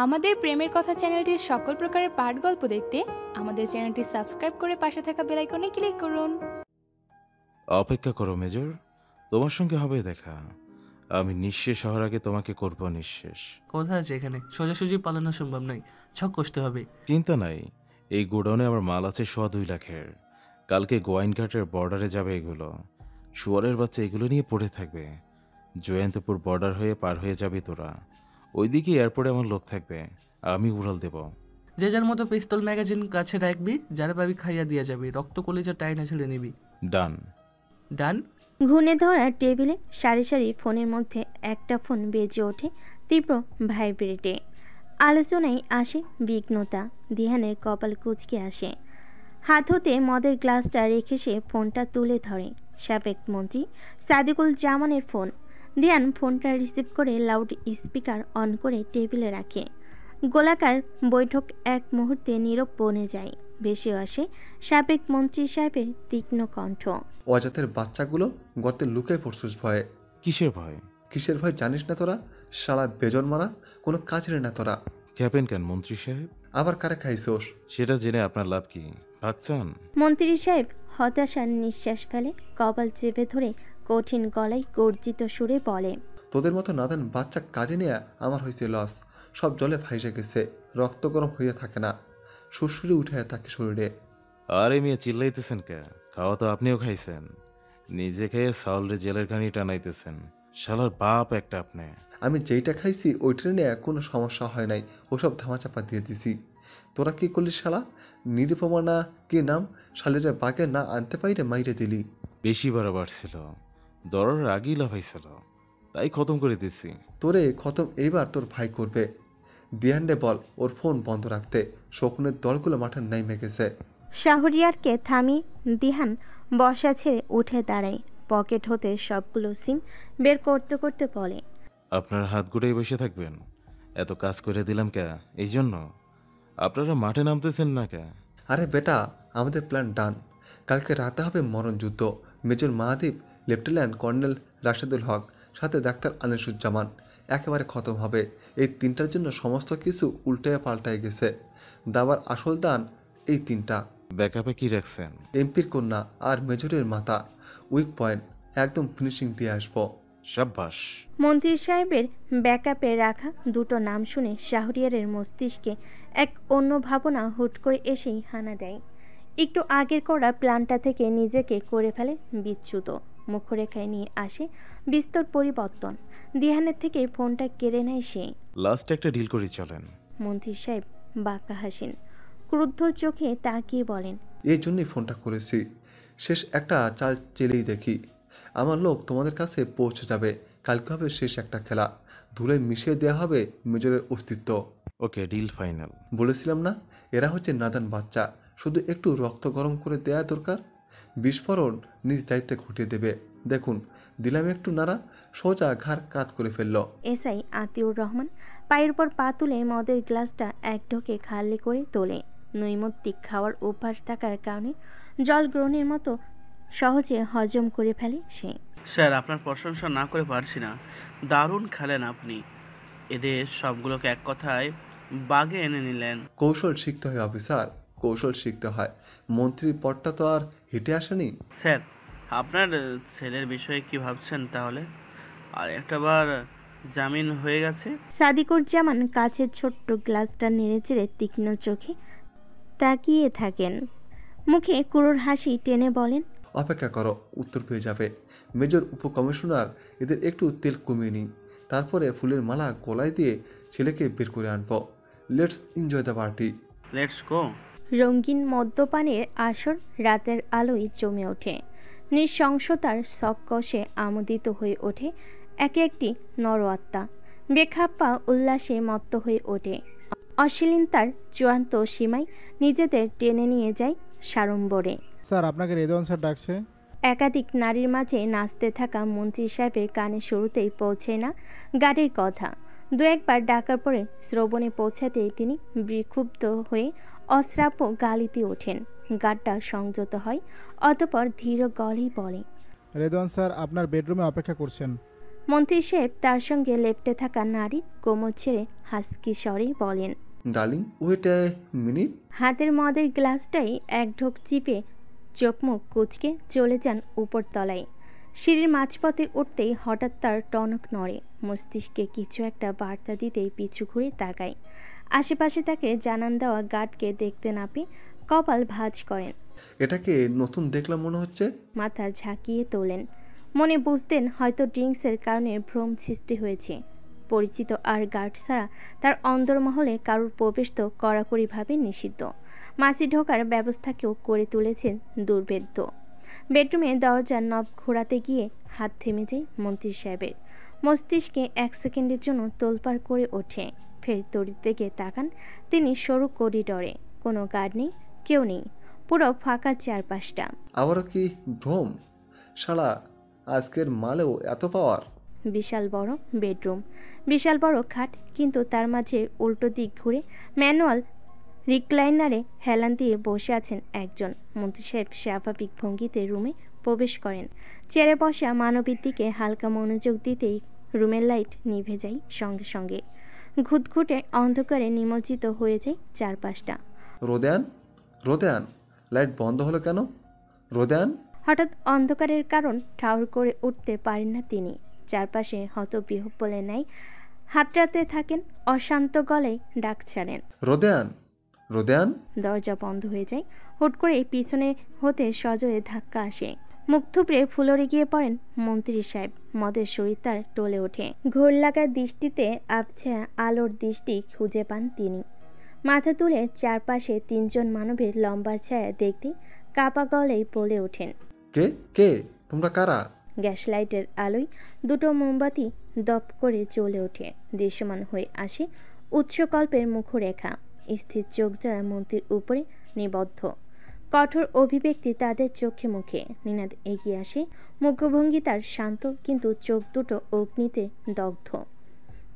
আমাদের প্রেমের কথা চ্যানেলটির সকল প্রকারের পাঠ গল্প দেখতে আমাদের চ্যানেলটি সাবস্ক্রাইব করে পাশে থাকা বেল আইকনে ক্লিক করুন। অপেক্ষা করো মেজর, তোমার সঙ্গে হবে দেখা। আমি নিঃশেষ হওয়ার আগে তোমাকে করব নিঃশেষ। কোথায় আছে এখানে? সোজাসুজি পালানো সম্ভব নয়, ছক কষতে হবে। চিন্তা নাই, এই গোডাউনে আমার মাল আছে 2.25 লাখের। কালকে গোয়াইনঘাটের বর্ডারে যাবে এগুলো। শুয়ারের বাচ্চা এগুলো নিয়ে পড়ে থাকবে। জয়ন্তপুর বর্ডার হয়ে পার হয়ে যাবে তোরা। ওইদিকে এয়ারপোর্টে আমার লোক থাকবে, আমি উড়াল দেব। যে যার মতো পিস্তল ম্যাগাজিন কাছে রাখবি, যারা পাবি খাইয়া দিয়া যাবি, রক্ত কলিজা টাইনা ছেড়ে নিবি। ডান। ডান। ঘুণে ধরা টেবিলে সারি সারি ফোনের মধ্যে একটা ফোন বেজে ওঠে তীব্র ভাইব্রেটে। আলোচনায় আসে বিঘ্নতা। দিহানের কপাল কুঁচকে আসে। হাত হতে মদের গ্লাসটা রেখে সে ফোনটা তুলে ধরে। সাবেক মন্ত্রী সাদিকুল জামানের ফোন। দিহান ফোনটা রিসিভ করে লাউড স্পিকার অন করে টেবিলে রাখে। গোলাকার বৈঠক এক মুহূর্তে নীরব বনে যায়। ভেসে আসে সাবেক মন্ত্রী সাহেবের তীক্ষ্ণ কণ্ঠ। অজাতের বাচ্চাগুলো গর্তে লুকায় পড়ছিস ভয়ে। কিসের ভয়? কিসের ভয় জানিস না তোরা? শালা বেজন মারা, কোনো কাজের না তোরা। খেপেন কেন মন্ত্রী সাহেব? আবার কারে খাইছোস? সেটা জেনে আপনার লাভ কি? ভাগচান? মন্ত্রী সাহেব হতাশার নিঃশ্বাস ফেলে। কপাল চেপে ধরে কঠিন গলায় গর্জিত সুরে বলে, তোদের মতো নাদান বাচ্চা কাজে নেয়া আমার হয়েছে লস। সব জলে ভাইসে গেছে, রক্ত গরম হইয়া থাকে না, সুরসুরি উঠে থাকে শরীরে। আরে মিয়া চিল্লাইতেছেন কে? খাওয়া তো আপনিও খাইছেন। নিজে খেয়ে সাউলরে জেলের ঘানি টানাইতেছেন। শালার বাপ একটা আপনি। আমি যেইটা খাইছি ওইটা নিয়ে কোনো সমস্যা হয় নাই, ওসব ধামাচাপা দিয়ে দিছি। তোরা কি করলি শালা? নিরুপমা না কি নাম, শালিরে বাগে না আনতে পাইরে মাইরে দিলি। বেশি বাড়াবার ছিল, দরার আগেই লাফাইছিল, তাই খতম করে দিছি। তোরে খতম এইবার তোর ভাই করবে। দিয়ান্ডে বল ওর ফোন বন্ধ রাখতে, শকুনের দলগুলো মাঠে নাইমে গেছে। শাহরিয়ারকে থামিয়ে দিহান বসা ছেড়ে উঠে দাঁড়ায়। পকেট হতে সবগুলো সিম বের করতে করতে বলে, আপনার হাত গুটাই বসে থাকবেন? এত কাজ করে দিলাম কে এই জন্য? আপনারা মাঠে নামতেছেন না কে? আরে বেটা, আমাদের প্ল্যান ডান। কালকে রাতে হবে মরণ যুদ্ধ। মেজর মাহাদীপ, লেফটেন্যান্ট কর্নেল রাশেদুল হক, সাথে ডাক্তার আনিসুজ্জামান একেবারে খতম হবে। এই তিনটার জন্য সমস্ত কিছু উল্টায় পাল্টায় গেছে। দাবার আসল দান এই তিনটা। ব্যাকআপে কি রাখছেন? এমপির কন্যা আর মেজরের মাতা। উইক পয়েন্ট একদম ফিনিশিং দিয়ে আসবো। সাব্বাস। মন্ত্রী সাহেবের ব্যাকআপে রাখা দুটো নাম শুনে শাহরিয়ারের মস্তিষ্কে এক অন্য ভাবনা হুট করে এসেই হানা দেয়। একটু আগের করা প্ল্যানটা থেকে নিজেকে করে ফেলে বিচ্যুত। মুখরেখায় নিয়ে আসে বিস্তর পরিবর্তন। দিহানের থেকে ফোনটা কেড়ে নেয় সে। লাস্ট একটা ডিল করে চলেন। মন্ত্রী সাহেব বাঁকা হাসেন। ক্রুদ্ধ চোখে তাকিয়ে বলেন, এই জন্যই ফোনটা করেছি। শেষ একটা চাল চেলেই দেখি। আমার লোক তোমাদের কাছে পৌঁছে যাবে। কালকে হবে শেষ একটা খেলা। ধুলে মিশিয়ে দেওয়া হবে মেজরের অস্তিত্ব। ওকে, ডিল ফাইনাল। বলেছিলাম না, এরা হচ্ছে নাদান বাচ্চা, শুধু একটু রক্ত গরম করে দেয়া দরকার। বিস্ফোরণ নিজ দায়িত্বে ঘটিয়ে দেবে। দেখুন, দিলাম একটু নাড়া, সোজা ঘাড় কাত করে ফেলল। এসআই আতিউর রহমান পায়ের পর পা তুলে মদের গ্লাসটা এক ঢোকে খালি করে তোলে। নৈমিত্তিক খাওয়ার অভ্যাস থাকার কারণে জল গ্রহণের মতো সহজে হজম করে ফেলে সে। স্যার, আপনার প্রশংসা না করে পারছি না। দারুণ খেলেন আপনি। এদের সবগুলোকে এক কথায় বাগে এনে নিলেন। কৌশল শিখতে হয় অফিসার, কৌশল শিখতে হয়। মন্ত্রীর পদটা তো আর হেঁটে আসেনি। স্যার, আপনার ছেলের বিষয়ে কি ভাবছেন তাহলে? আর একটাবার জামিন হয়ে গেছে। সাদিকুর জামান কাছের ছোট্ট গ্লাসটা নেড়ে চেড়ে তীক্ষ্ণ চোখে তাকিয়ে থাকেন। মুখে কুড়োর হাসি টেনে বলেন, অপেক্ষা করো, উত্তর পেয়ে যাবে। মেজর উপকমিশনার, এদের একটু তেল কমিয়ে নিই, তারপরে ফুলের মালা গলায় দিয়ে ছেলেকে বের করে আনবো। Let's enjoy the party. Let's go. রঙিন মদ্যপানের আসর রাতের আলোয় জমে ওঠে। নৃশংসতার সকসে আমোদিত হয়ে ওঠে একে একটি নরআত্মা। বেখাপ্পা উল্লাসে মত্ত হয়ে ওঠে। অশ্লীলতার চূড়ান্ত সীমায় নিজেদের টেনে নিয়ে যায় সাড়ম্বরে। স্যার, আপনাকে রেদওয়ান স্যার ডাকছে। একাধিক নারীর মাঝে নাচতে থাকা মন্ত্রী সাহেবের কানে শুরুতেই পৌঁছে না গাড়ির কথা। দু একবার ডাকার পরে শ্রবণে পৌঁছাতেই তিনি বিক্ষুব্ধ হয়ে অশ্রাব্য গালিতে ওঠেন। গাড়টা সংযত হয়, অতঃপর ধীর গলেই বলে, রেদওয়ান স্যার আপনার বেডরুমে অপেক্ষা করছেন। মন্ত্রী সাহেব তার সঙ্গে লেপ্টে থাকা নারীর কোমর ছেড়ে হাসকি স্বরে বলেন, ডার্লিং ওয়েট এ মিনিট। হাতের মদের গ্লাসটাই এক ঢোক চিপে চোখ মুখ কুচকে চলে যান উপরতলায়। সিঁড়ির মাঝপথে উঠতেই হঠাৎ তার টনক নড়ে, মস্তিষ্কে কিছু একটা বার্তা দিতেই পিছু ঘুরে তাকায়। আশেপাশে তাকে জানান দেওয়া গার্ডকে দেখতে না পেয়ে কপাল ভাঁজ করেন, এটাকে নতুন দেখলাম মনে হচ্ছে। মাথা ঝাঁকিয়ে তোলেন। মনে বুঝতেন হয়তো ড্রিঙ্কসের কারণে ভ্রম সৃষ্টি হয়েছে। পরিচিত আর গার্ড ছাড়া তার অন্দরমহলে কারোর প্রবেশ তো কড়াকড়িভাবে নিষিদ্ধ। মাছি ঢোকার ব্যবস্থাকেও করে তুলেছেন দুর্ভেদ্য। বেডরুমে দরজার নব ঘোরাতে গিয়ে হাত থেমে যায় মন্ত্রী সাহেবের। মস্তিষ্কে 1 সেকেন্ডের জন্য তোলপাড় করে ওঠে। ফের তড়িৎ বেগে তাকান তিনি সরু করিডরে। কোনো গার্ড নেই, কেউ নেই, পুরো ফাঁকা চারপাশটা। আবারও কি ভ্রম? শালা আজকের মালেও এত পাওয়ার। বিশাল বড় বেডরুম, বিশাল বড় খাট, কিন্তু তার মাঝে উল্টো দিক ঘুরে ম্যানুয়াল রিক্লাইনারে হেলান দিয়ে বসে আছেন একজন। মন্ত্রী সাহেব স্বাভাবিক ভঙ্গিতে রুমে প্রবেশ করেন। চেয়ারে বসা মানবীর দিকে হালকা মনোযোগ দিতেই রুমের লাইট নিভে যায় সঙ্গে সঙ্গে। ঘুটঘুটে অন্ধকারে নিমজ্জিত হয়ে যায় চারপাশটা। রোদেয়ান, রোদেয়ান, লাইট বন্ধ হলো কেন? রোদেয়ান। হঠাৎ অন্ধকারের কারণ ঠাউর করে উঠতে পারেন না তিনি। চারপাশে হতবিহ্বলে নেয় হাতড়াতে থাকেন, অশান্ত গলায় ডাক ছাড়েন, রোদেয়ান, রোদেয়ান। দরজা বন্ধ হয়ে যায়। হুট করে পিছনে হতে সজোরে ধাক্কা আসে। মুখ থুবড়ে ফুলরে গিয়ে পড়েন মন্ত্রী সাহেব। মদের শরীর তার টলে ওঠে। ঘোর লাগা দৃষ্টিতে আবছা আলোর দৃষ্টি খুঁজে পান তিনি। মাথা তুলে চারপাশে 3 জন মানবের লম্বা ছায়া দেখতে কাপা গলায় বলে ওঠেন, কে কে তোমরা কারা? গ্যাস লাইটের আলোয় 2টো মোমবাতি দপ করে জ্বলে ওঠে। দৃশ্যমান হয়ে আসে উৎসকল্পের মুখরেখা। স্থির চোখ যারা মন্ত্রীর উপরে নিবদ্ধ, কঠোর অভিব্যক্তি তাদের চোখে মুখে। নিনাদ এগিয়ে আসে। মুখভঙ্গি তার শান্ত, কিন্তু চোখ দুটো অগ্নিতে দগ্ধ।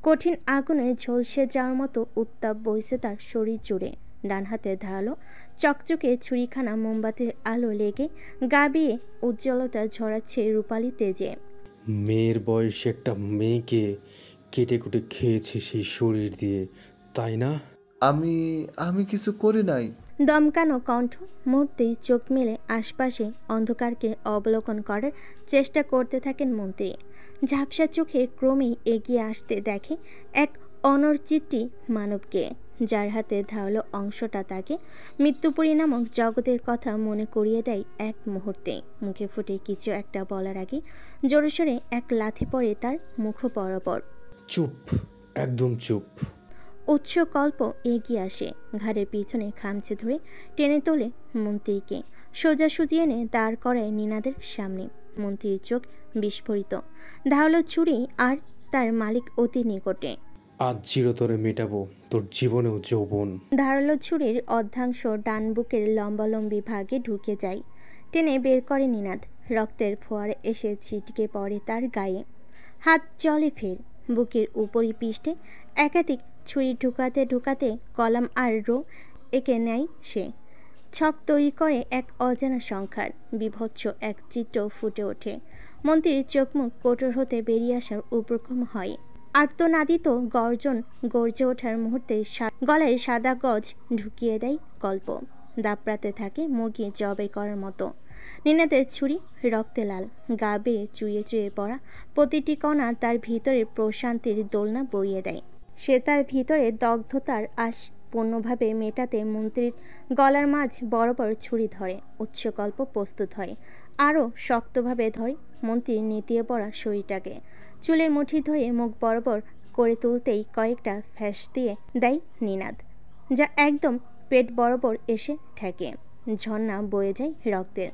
কঠিন আগুনে ঝলসে যাওয়ার মতো উত্তাপ বইছে তার শরীর জুড়ে। ডান হাতে ধারালো চকচকে ছুরিখানা মোমবাতির আলো লেগে গা বেয়ে উজ্জ্বলতা ঝরাচ্ছে রূপালি তেজে। মেয়ের বয়সে একটা মেয়েকে কেটে কুটে খেয়েছে সেই শরীর দিয়ে, তাই না? আমি আমি কিছু করি নাই। দমকানো কণ্ঠ। মুহূর্তেই চোখ মেলে আশপাশে অন্ধকারকে অবলোকন করার চেষ্টা করতে থাকেন মন্ত্রী। ঝাপসা চোখে ক্রমেই এগিয়ে আসতে দেখে এক অনরচিত্তি মানবকে, যার হাতে ধারালো অংশটা তাকে মৃত্যুপুরী নামক জগতের কথা মনে করিয়ে দেয় এক মুহূর্তে। মুখে ফুটে কিছু একটা বলার আগে জোরেশোরে এক লাথি পড়ে তার মুখ বরাবর। চুপ, একদম চুপ। উৎসকল্প এগিয়ে আসে, ঘাড়ের পিছনে খামচে ধরে টেনে তোলে মন্ত্রীকে। সোজাসুজি এনে দাঁড় করায় নিনাদের সামনে। মন্ত্রীর চোখ বিস্ফোরিত। ধারালো ছুরি আর তার মালিক অতি নিকটে। আজ চিরতরে মেটাবো তোর জীবনেও যৌবন। ধারালো ছুরির অর্ধাংশ ডান বুকের লম্বালম্বি ভাগে ঢুকে যায়। টেনে বের করে নিনাদ। রক্তের ফোয়ারা এসে ছিটকে পড়ে তার গায়ে। হাত চলে ফের। বুকের উপরি পৃষ্ঠে একাধিক ছুরি ঢুকাতে ঢুকাতে কলাম আর রো এঁকে নেয় সে। ছক তৈরি করে এক অজানা সংখ্যার। বিভৎস এক চিত্র ফুটে ওঠে। মন্ত্রীর চোখ মুখ কোটর হতে বেরিয়ে আসার উপক্রম হয়। আর্তনাদিত গর্জন গর্জে ওঠার মুহূর্তে গলায় সাদা গজ ঢুকিয়ে দেয় গল্প। দাপড়াতে থাকে মুরগি জবাই করার মতো। নিনাদের ছুরি রক্তে লাল, গা বেয়ে চুয়ে চুয়ে পড়া প্রতিটি কণা তার ভিতরে প্রশান্তির দোলনা বইয়ে দেয়। সে তার ভিতরে দগ্ধতার আশ পূর্ণভাবে মেটাতে মন্ত্রীর গলার মাঝ বরাবর ছুরি ধরে। উৎসকল্প প্রস্তুত হয়, আরও শক্তভাবে ধরে মন্ত্রীর নেতিয়ে পড়া শরীরটাকে। চুলের মুঠি ধরে মুখ বরাবর করে তুলতেই কয়েকটা ফ্যাস দিয়ে দেয় নিনাদ, যা একদম পেট বরাবর এসে ঠেকে। ঝর্ণা বয়ে যায় রক্তের।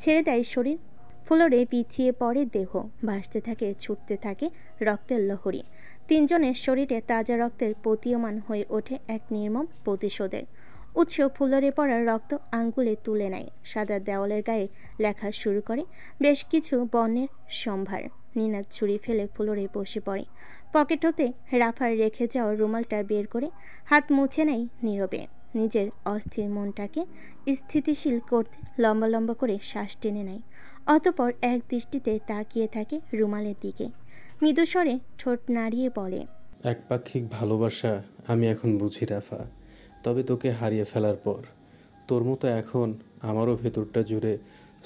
ছেড়ে দেয় শরীর। ফ্লোরে পিছিয়ে পড়ে দেহ। ভাসতে থাকে, ছুটতে থাকে রক্তের লহরী। 3 জনের শরীরে তাজা রক্তের প্রতীয়মান হয়ে ওঠে এক নির্মম প্রতিশোধের উৎস। ফুলরে পড়া রক্ত আঙ্গুলে তুলে নেয়। সাদা দেওয়ালের গায়ে লেখা শুরু করে বেশ কিছু বর্ণের সম্ভার। নিনাদ ছুরি ফেলে ফ্লোরে বসে পড়ে। পকেট হতে রাফার রেখে যাওয়া রুমালটা বের করে হাত মুছে নেয় নীরবে। নিজের অস্থির মনটাকে স্থিতিশীল করতে লম্বা লম্বা করে শ্বাস টেনে নেয়। অতঃপর এক দৃষ্টিতে তাকিয়ে থাকে রুমালের দিকে। মৃদুস্বরে ঠোঁট নাড়িয়ে বলে, একপাক্ষিক ভালোবাসা আমি এখন বুঝি রাফা। তবে তোকে হারিয়ে ফেলার পর তোর মতো এখন আমারও ভেতরটা জুড়ে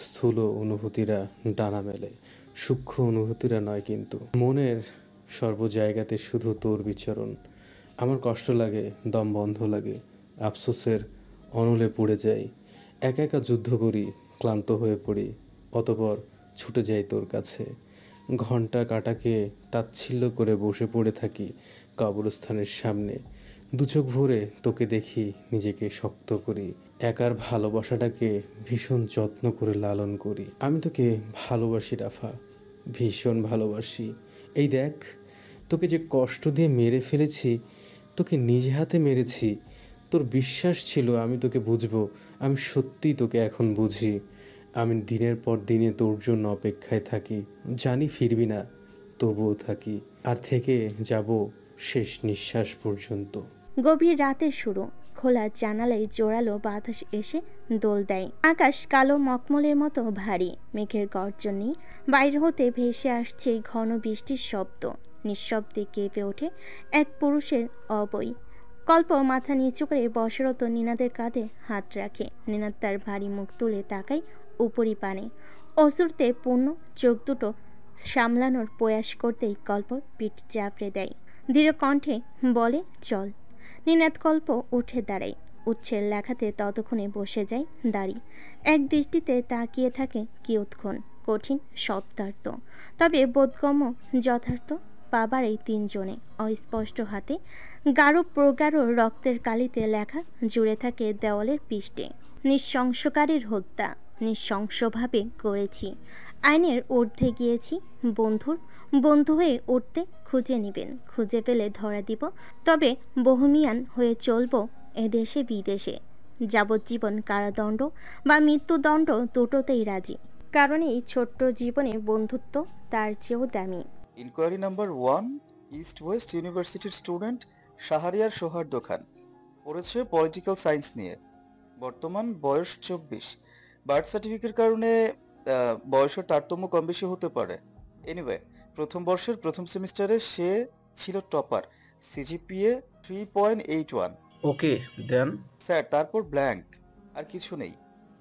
স্থূল অনুভূতিরা ডানা মেলে, সূক্ষ্ম অনুভূতিরা নয় কিন্তু। মনের সর্ব জায়গাতে শুধু তোর বিচরণ। আমার কষ্ট লাগে, দম বন্ধ লাগে, আফসোসের অনলে পড়ে যাই, একা একা যুদ্ধ করি, ক্লান্ত হয়ে পড়ি, অতঃপর ছুটে যাই তোর কাছে। ঘন্টা কাটাকে তাচ্ছিল্য করে বসে পড়ে থাকি কবরস্থানের সামনে, দু চোখ ভরে তোকে দেখি, নিজেকে শক্ত করি, একার ভালোবাসাটাকে ভীষণ যত্ন করে লালন করি। আমি তোকে ভালোবাসি রাফা, ভীষণ ভালোবাসি। এই দেখ, তোকে যে কষ্ট দিয়ে মেরে ফেলেছি, তোকে নিজে হাতে মেরেছি। তোর বিশ্বাস ছিল আমি তোকে বুঝবো, আমি সত্যিই তোকে এখন বুঝি। আমি দিনের পর দিনে তোর জন্য অপেক্ষায় থাকি, জানি ফিরবি না, তবুও থাকি, আর থেকে যাব শেষ নিঃশ্বাস পর্যন্ত। গভীর রাতের শুরু। খোলা জানালায় জোরালো বাতাস এসে দোল দেয়। আকাশ কালো মকমলের মতো ভারী, মেঘের গর্জনেই বাইরে হতে ভেসে আসছে ঘন বৃষ্টির শব্দ। নিঃশব্দে কেঁপে ওঠে এক পুরুষের অবয়ব। কল্প মাথা নিচু করে বসরত নিনাদের কাঁধে হাত রাখে। নিনাদ তার ভারী মুখ তুলে তাকায় উপরি পানে। অশ্রুতে পূর্ণ চোখ দুটো সামলানোর প্রয়াস করতেই কল্প পিঠ চাপড়ে দেয়। দৃঢ় কণ্ঠে বলে, চল। নিনাদ কল্প উঠে দাঁড়ায়। উচ্ছের লেখাতে ততক্ষণে বসে যায় দাঁড়ি। এক দৃষ্টিতে তাকিয়ে থাকে কিয়ৎক্ষণ, কঠিন শব্দার্থ, তবে বোধগম্য যথার্থ। পাবার এই তিনজনে অস্পষ্ট হাতে গাঢ় প্রগাঢ় রক্তের কালিতে লেখা জুড়ে থাকে দেওয়ালের পৃষ্ঠে, নৃশংসকারীর হত্যা নৃশংসভাবে করেছি। আইনের ঊর্ধ্বে গিয়েছি, বন্ধুর বন্ধু হয়ে উঠতে খুঁজে নেবেন, খুঁজে পেলে ধরা দিব। তবে বহমিয়ান হয়ে চলব এদেশে বিদেশে, যাবজ্জীবন কারাদণ্ড বা মৃত্যুদণ্ড দুটোতেই রাজি। কারণ এই ছোট্ট জীবনে বন্ধুত্ব তার চেয়েও দামি। ইনকোয়ারি নাম্বার 1, ইস্ট ওয়েস্ট ইউনিভার্সিটির স্টুডেন্ট শাহরিয়ার সোহার্দ খান, পড়েছে পলিটিক্যাল সায়েন্স নিয়ে, বর্তমান বয়স 24। বার্থ সার্টিফিকেট কারণে বয়সের তারতম্য কম বেশি হতে পারে। এনিওয়ে, প্রথম বর্ষের প্রথম সেমিস্টারে সে ছিল টপার, সিজিপিএ 3.81। ওকে দেন। স্যার, তারপর ব্ল্যাঙ্ক, আর কিছু নেই।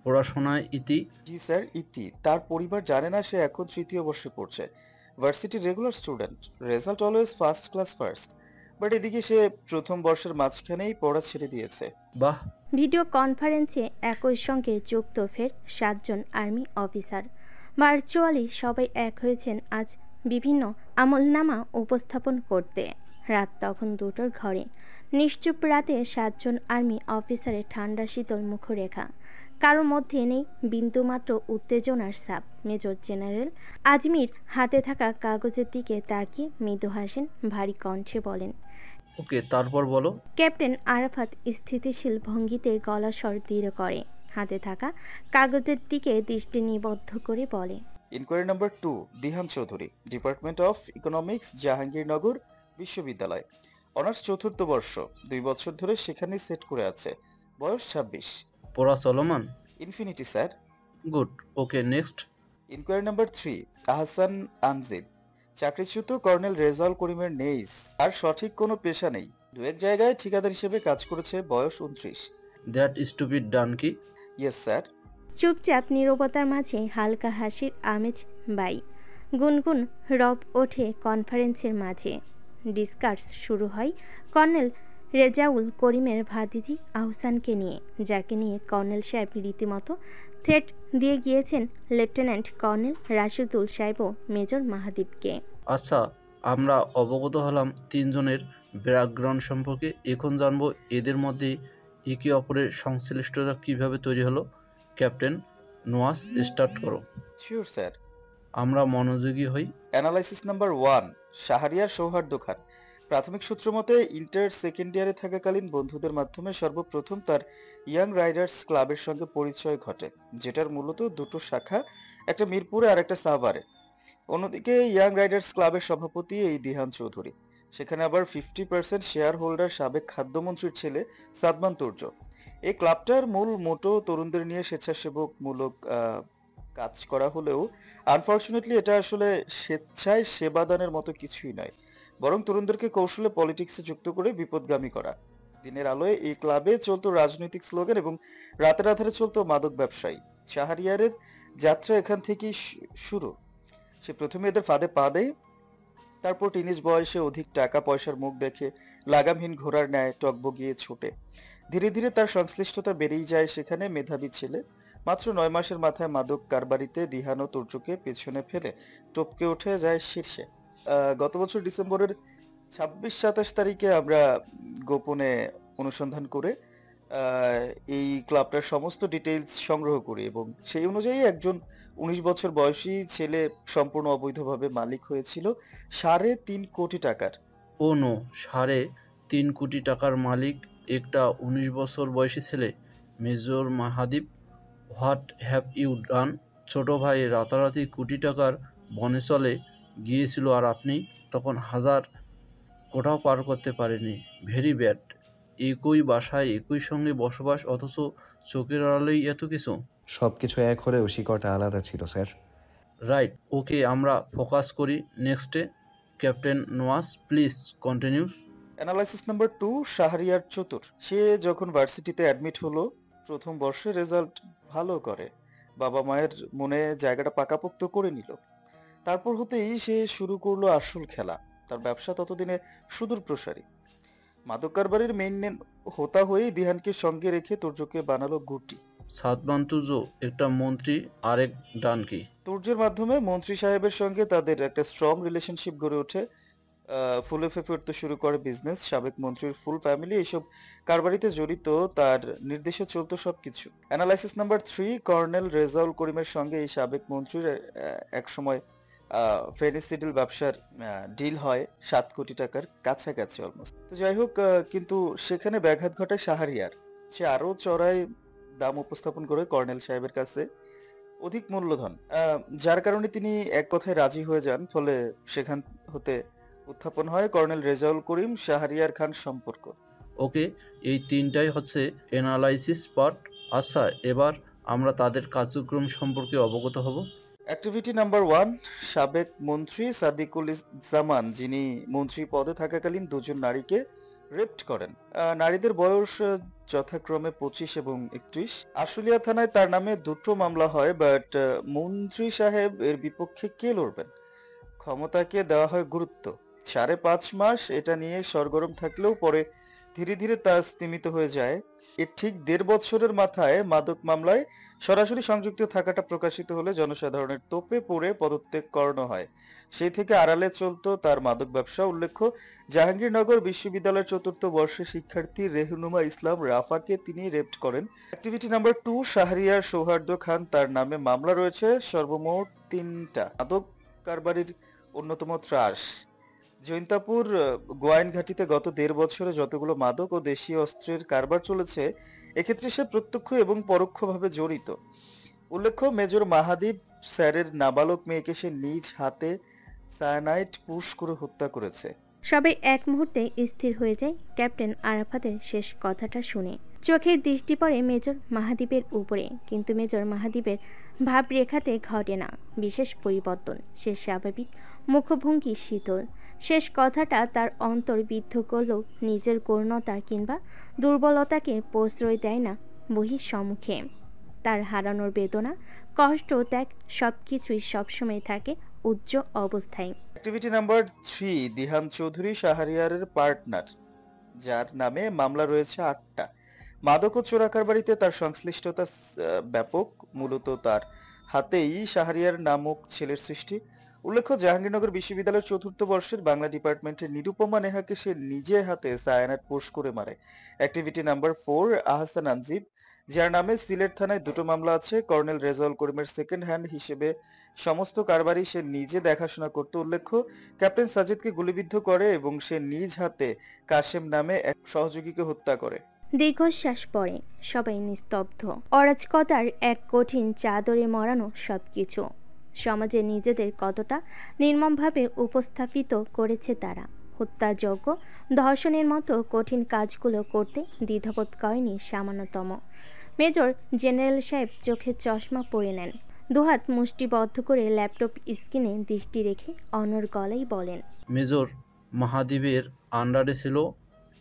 পড়াশোনায় ইতি? জি স্যার, ইতি। তার পরিবার জানে না সে এখন তৃতীয় বর্ষে পড়ছে। ভার্সিটির regular student, result always first class first. But এদিকে সে প্রথম বর্ষের মাঝখানেই পড়া ছেড়ে দিয়েছে। বাহ। ভিডিও কনফারেন্সে একই সঙ্গে যুক্ত ফের 7 জন আর্মি অফিসার। ভার্চুয়ালি সবাই এক হয়েছেন আজ বিভিন্ন আমলনামা উপস্থাপন করতে। রাত তখন 2টোর ঘরে। নিশ্চুপ রাতে 7 জন আর্মি অফিসারের ঠান্ডা শীতল মুখরেখা, কারোর মধ্যে নেই বিন্দুমাত্র উত্তেজনার ছাপ। মেজর জেনারেল আজমির হাতে থাকা কাগজের দিকে তাকিয়ে মৃদু হাসেন, ভারী কণ্ঠে বলেন, ওকে, তারপর বলো। ক্যাপ্টেন আরাফাত স্থিতিশীল ভঙ্গিতে গলা স্বর দৃঢ় করে, হাতে থাকা কাগজের দিকে দৃষ্টি নিবদ্ধ করে বলে, inquiry number 2, Dihan Chowdhury, department of economics, Jahangirnagar বিশ্ববিদ্যালয়, অনার্স চতুর্থ বর্ষ, 2 বছর ধরে সেখানেই সেট করে আছে, বয়স 26। পড়া চলমান? Infinity sir. Good, okay next. Inquiry number 3, Ahsan Anjib, চাকরিচ্যুত কর্নেল রেজাউল করিমের নেইস, আর সঠিক কোনো পেশা নেই, 2 জায়গায় ঠিকাদার হিসেবে কাজ করেছে, বয়স 29। দ্যাট স্টুপিড ডান কি? Yes sir. চুপচাপ নীরবতার মাঝে হালকা হাসির আমেজ বাই। গুনগুন রব ওঠে কনফারেন্সের মাঝে। ডিসকাস শুরু হয় কর্নেল রেজাউল করিমের ভাতিজি আহসানকে নিয়ে, যাকে নিয়ে কর্নেল সাহেব রীতিমতো থ্রেট দিয়ে গিয়েছেন লেফটেন্যান্ট কর্নেল রাশিদুল সাহেব ও মেজর মাহাদীপকে। আচ্ছা, আমরা অবগত হলাম 3 জনের ব্যাকগ্রাউন্ড সম্পর্কে। এখন জানবো এদের মধ্যে একে অপরের সংশ্লিষ্টতা কিভাবে তৈরি হলো। ক্যাপ্টেন নোয়াস, স্টার্ট করো। Sure sir. আমরা মনোযোগী হই। অ্যানালাইসিস নাম্বার 1, শাহরিয়ার সৌহার্দ খান, প্রাথমিক সূত্র মতে ইন্টার সেকেন্ড ইয়ারে থাকাকালীন বন্ধুদের মাধ্যমে সর্বপ্রথম তার ইয়াং রাইডার্স ক্লাবের সঙ্গে পরিচয় ঘটে, যেটার মূলত 2টো শাখা, একটা মিরপুরে আর একটা সাভারে। অন্যদিকে ইয়াং রাইডার্স ক্লাবের সভাপতি এই দিহান চৌধুরী, সেখানে আবার 50% শেয়ার হোল্ডার সাবেক খাদ্যমন্ত্রীর ছেলে সাদমান তুর্য। এই ক্লাবটার মূল মোটো তরুণদের নিয়ে স্বেচ্ছাসেবকমূলক কাজ করা হলেও আনফরচুনেটলি এটা আসলে স্বেচ্ছায় সেবাদানের মতো কিছুই নয়, বরং তরুণদেরকে কৌশলে পলিটিক্সে যুক্ত করে বিপদগামী করা। দিনের আলোয় এই ক্লাবে চলতো রাজনৈতিক স্লোগান এবং রাতের আধারে চলতো মাদক ব্যবসায়ী। শাহরিয়ারের যাত্রা এখান থেকেই শুরু। সে প্রথমে এদের ফাঁদে পা দেয়, তারপর টিনেজ বয়সে অধিক টাকা পয়সার মুখ দেখে লাগামহীন ঘোড়ার ন্যায় টগবগিয়ে ছোটে। ধীরে ধীরে তার সংশ্লিষ্টতা বেড়েই যায় সেখানে। মেধাবী ছেলে, মাত্র 9 মাসের মাথায় মাদক কারবারিতে দিহানো তুর্যকে পেছনে ফেলে টপকে উঠে যায় শীর্ষে। গত বছর ডিসেম্বরের 26-27 তারিখে আমরা গোপনে অনুসন্ধান করে এই ক্লাবটার সমস্ত ডিটেইলস সংগ্রহ করি এবং সেই অনুযায়ী একজন 19 বছর বয়সী ছেলে সম্পূর্ণ অবৈধভাবে মালিক হয়েছিল 3.5 কোটি টাকার। ও নো, 3.5 কোটি টাকার মালিক একটা 19 বছর বয়সী ছেলে। Major Mahadip, what have you done? ছোট ভাই রাতারাতি কোটি টাকার বনেচলে গিয়েছিল আর আপনি তখন হাজার কোটাও পার করতে পারেনি। Very bad. একই বাসায় একই সঙ্গে বসবাস, অথচ চোখের আড়ালেই এত কিছু। সবকিছু এক হলেও শিকড়টা আলাদা ছিল স্যার। রাইট, ওকে, আমরা ফোকাস করি নেক্সটে। Captain নোয়াস, please continue. Analysis number 2, Shahriar চতুর। সে যখন ভার্সিটিতে অ্যাডমিট হলো, প্রথম বর্ষে রেজাল্ট ভালো করে বাবা মায়ের মনে জায়গাটা পাকাপোক্ত করে নিল। তারপর হতেই সে শুরু করলো আসল খেলা। তার ব্যবসা ততদিনে সুদূর প্রসারী। মাদক কারবারির মেইন হোতা হয়েই দিহানকে সঙ্গে রেখে তুর্যকে বানালো গুটি। সাতবান তুর্য একটা মন্ত্রী, আরেক ডানকি। তুর্যের মাধ্যমে মন্ত্রী সাহেবের সঙ্গে তাদের একটা স্ট্রং রিলেশনশিপ গড়ে ওঠে। ফুলে ফেঁপে উঠতে শুরু করে বিজনেস। সাবেক মন্ত্রীর ফুল ফ্যামিলি এইসব কারবারিতে জড়িত, তার নির্দেশে চলতো সবকিছু। অ্যানালাইসিস নাম্বার 3, কর্নেল রেজাউল করিমের সঙ্গে এই সাবেক মন্ত্রীর এক সময় ফেনিসিডিল ব্যবসার ডিল হয় 7 কোটি টাকার কাছাকাছি অলমোস্ট। তো যাই হোক, কিন্তু সেখানে ব্যাঘাত ঘটায় শাহরিয়ার। সে আরো চড়াই দাম উপস্থাপন করে কর্নেল সাহেবের কাছে, অধিক মূল্যধন, যার কারণে তিনি এক কথায় রাজি হয়ে যান। ফলে সেখান হতে উত্থাপন হয় কর্নেল রেজাউল করিম শাহরিয়ার খান সম্পর্ক। ওকে, এই তিনটাই হচ্ছে অ্যানালাইসিস পার্ট। আচ্ছা, এবার আমরা তাদের কার্যক্রম সম্পর্কে অবগত হব। অ্যাক্টিভিটি নাম্বার 1, সাবেক মন্ত্রী সাদিকুল জামান, যিনি মন্ত্রী পদে থাকাকালীন 2 জন নারীকে রেপ্ট করেন। নারীদের বয়স যথাক্রমে 25 এবং 31। আশুলিয়া থানায় তার নামে 2টো মামলা হয়, বাট মন্ত্রী সাহেব এর বিপক্ষে কে লড়বেন? ক্ষমতাকে দেওয়া হয় গুরুত্ব। 5.5 মাস এটা নিয়ে সরগরম থাকলেও পরে ধীরে ধীরে তা স্তিমিত হয়ে যায়। এর ঠিক 1.5 বছরের মাথায় মাদক মামলায় সরাসরি সংযুক্ত থাকাটা প্রকাশিত হলে জনসাধারণের তোপে পড়ে পদত্যাগ করানো হয়। সেই থেকে আড়ালে চলতো তার মাদক ব্যবসা। উল্লেখ্য, জাহাঙ্গীরনগর বিশ্ববিদ্যালয়ের 4th বর্ষের শিক্ষার্থী রেহনুমা ইসলাম রাফাকে তিনি রেপ্ট করেন। অ্যাক্টিভিটি নাম্বার 2, শাহরিয়ার সৌহার্দ্য খান, তার নামে মামলা রয়েছে সর্বমোট 3টা। মাদক কারবারির অন্যতম ত্রাস। জৈন্তাপুর গোয়াইনঘাটিতে গত 1.5 বছরে যতগুলো মাদক ও দেশীয় অস্ত্রের কারবার চলেছে, এক্ষেত্রে সে প্রত্যক্ষ এবং পরোক্ষভাবে জড়িত। উল্লেখ্য, মেজর মাহাদীপ স্যারের নাবালক মেয়েকে সে নিজ হাতে সায়ানাইড পুশ করে হত্যা করেছে। সবাই এক মুহূর্তে স্থির হয়ে যায় ক্যাপ্টেন আরাফাতের শেষ কথাটা শুনে। চোখের দৃষ্টি পড়ে মেজর মাহাদীপের উপরে, কিন্তু মেজর মাহাদীপের ভাবরেখাতে ঘটে না বিশেষ পরিবর্তন। সে স্বাভাবিক, মুখভঙ্গি শীতল। শেষ কথাটা তার অন্তর বিদ্ধ করলেও নিজের করুণতা কিংবা দুর্বলতাকে প্রশ্রয় দেয় না বহিঃসম্মুখে। তার হারানোর বেদনা, কষ্ট, ত্যাগ সবকিছুই সবসময় থাকে উচ্চ অবস্থায়। অ্যাক্টিভিটি নাম্বার 3, দিহান চৌধুরী শাহরিয়ারের পার্টনার, যার নামে মামলা রয়েছে 8টা। মাদক ও চোরাকারবারিতে তার সংশ্লিষ্টতা ব্যাপক। মূলত তার হাতেই শাহরিয়ার নামক ছেলের সৃষ্টি। উল্লেখ্য, জাহাঙ্গীরনগর বিশ্ববিদ্যালয়ের 4th বর্ষের বাংলা ডিপার্টমেন্টের নিরুপমা নেহাকে সে নিজে হাতে সায়ানাইড পোষ করে মারে। অ্যাক্টিভিটি নাম্বার 4, আহসান আনজিব, যার নামে সিলেট থানায় 2টো মামলা আছে। কর্নেল রেজাউল করিমের সেকেন্ড হ্যান্ড হিসেবে সমস্ত কারবারই সে নিজে দেখাশোনা করত। উল্লেখ্য, ক্যাপ্টেন সাজিদকে গুলিবিদ্ধ করে এবং সে নিজ হাতে কাশেম নামে এক সহযোগীকে হত্যা করে। দীর্ঘশ্বাস পড়ে, সবাই নিস্তব্ধ। অরাজকতার এক কঠিন চাদরে মরানো সবকিছু সমাজে নিজেদের কতটা নির্মমভাবে উপস্থাপিত করেছে তারা। হত্যাযজ্ঞ, ধর্ষণের মতো কঠিন কাজগুলো করতে দ্বিধাবোধ করেনি সামান্যতম। মেজর জেনারেল সাহেব চোখে চশমা পরে নেন। দুহাত মুষ্টিবদ্ধ করে ল্যাপটপ স্ক্রিনে দৃষ্টি রেখে অনর গলায় বলেন, মেজর মাহাদিবের আন্ডারে ছিল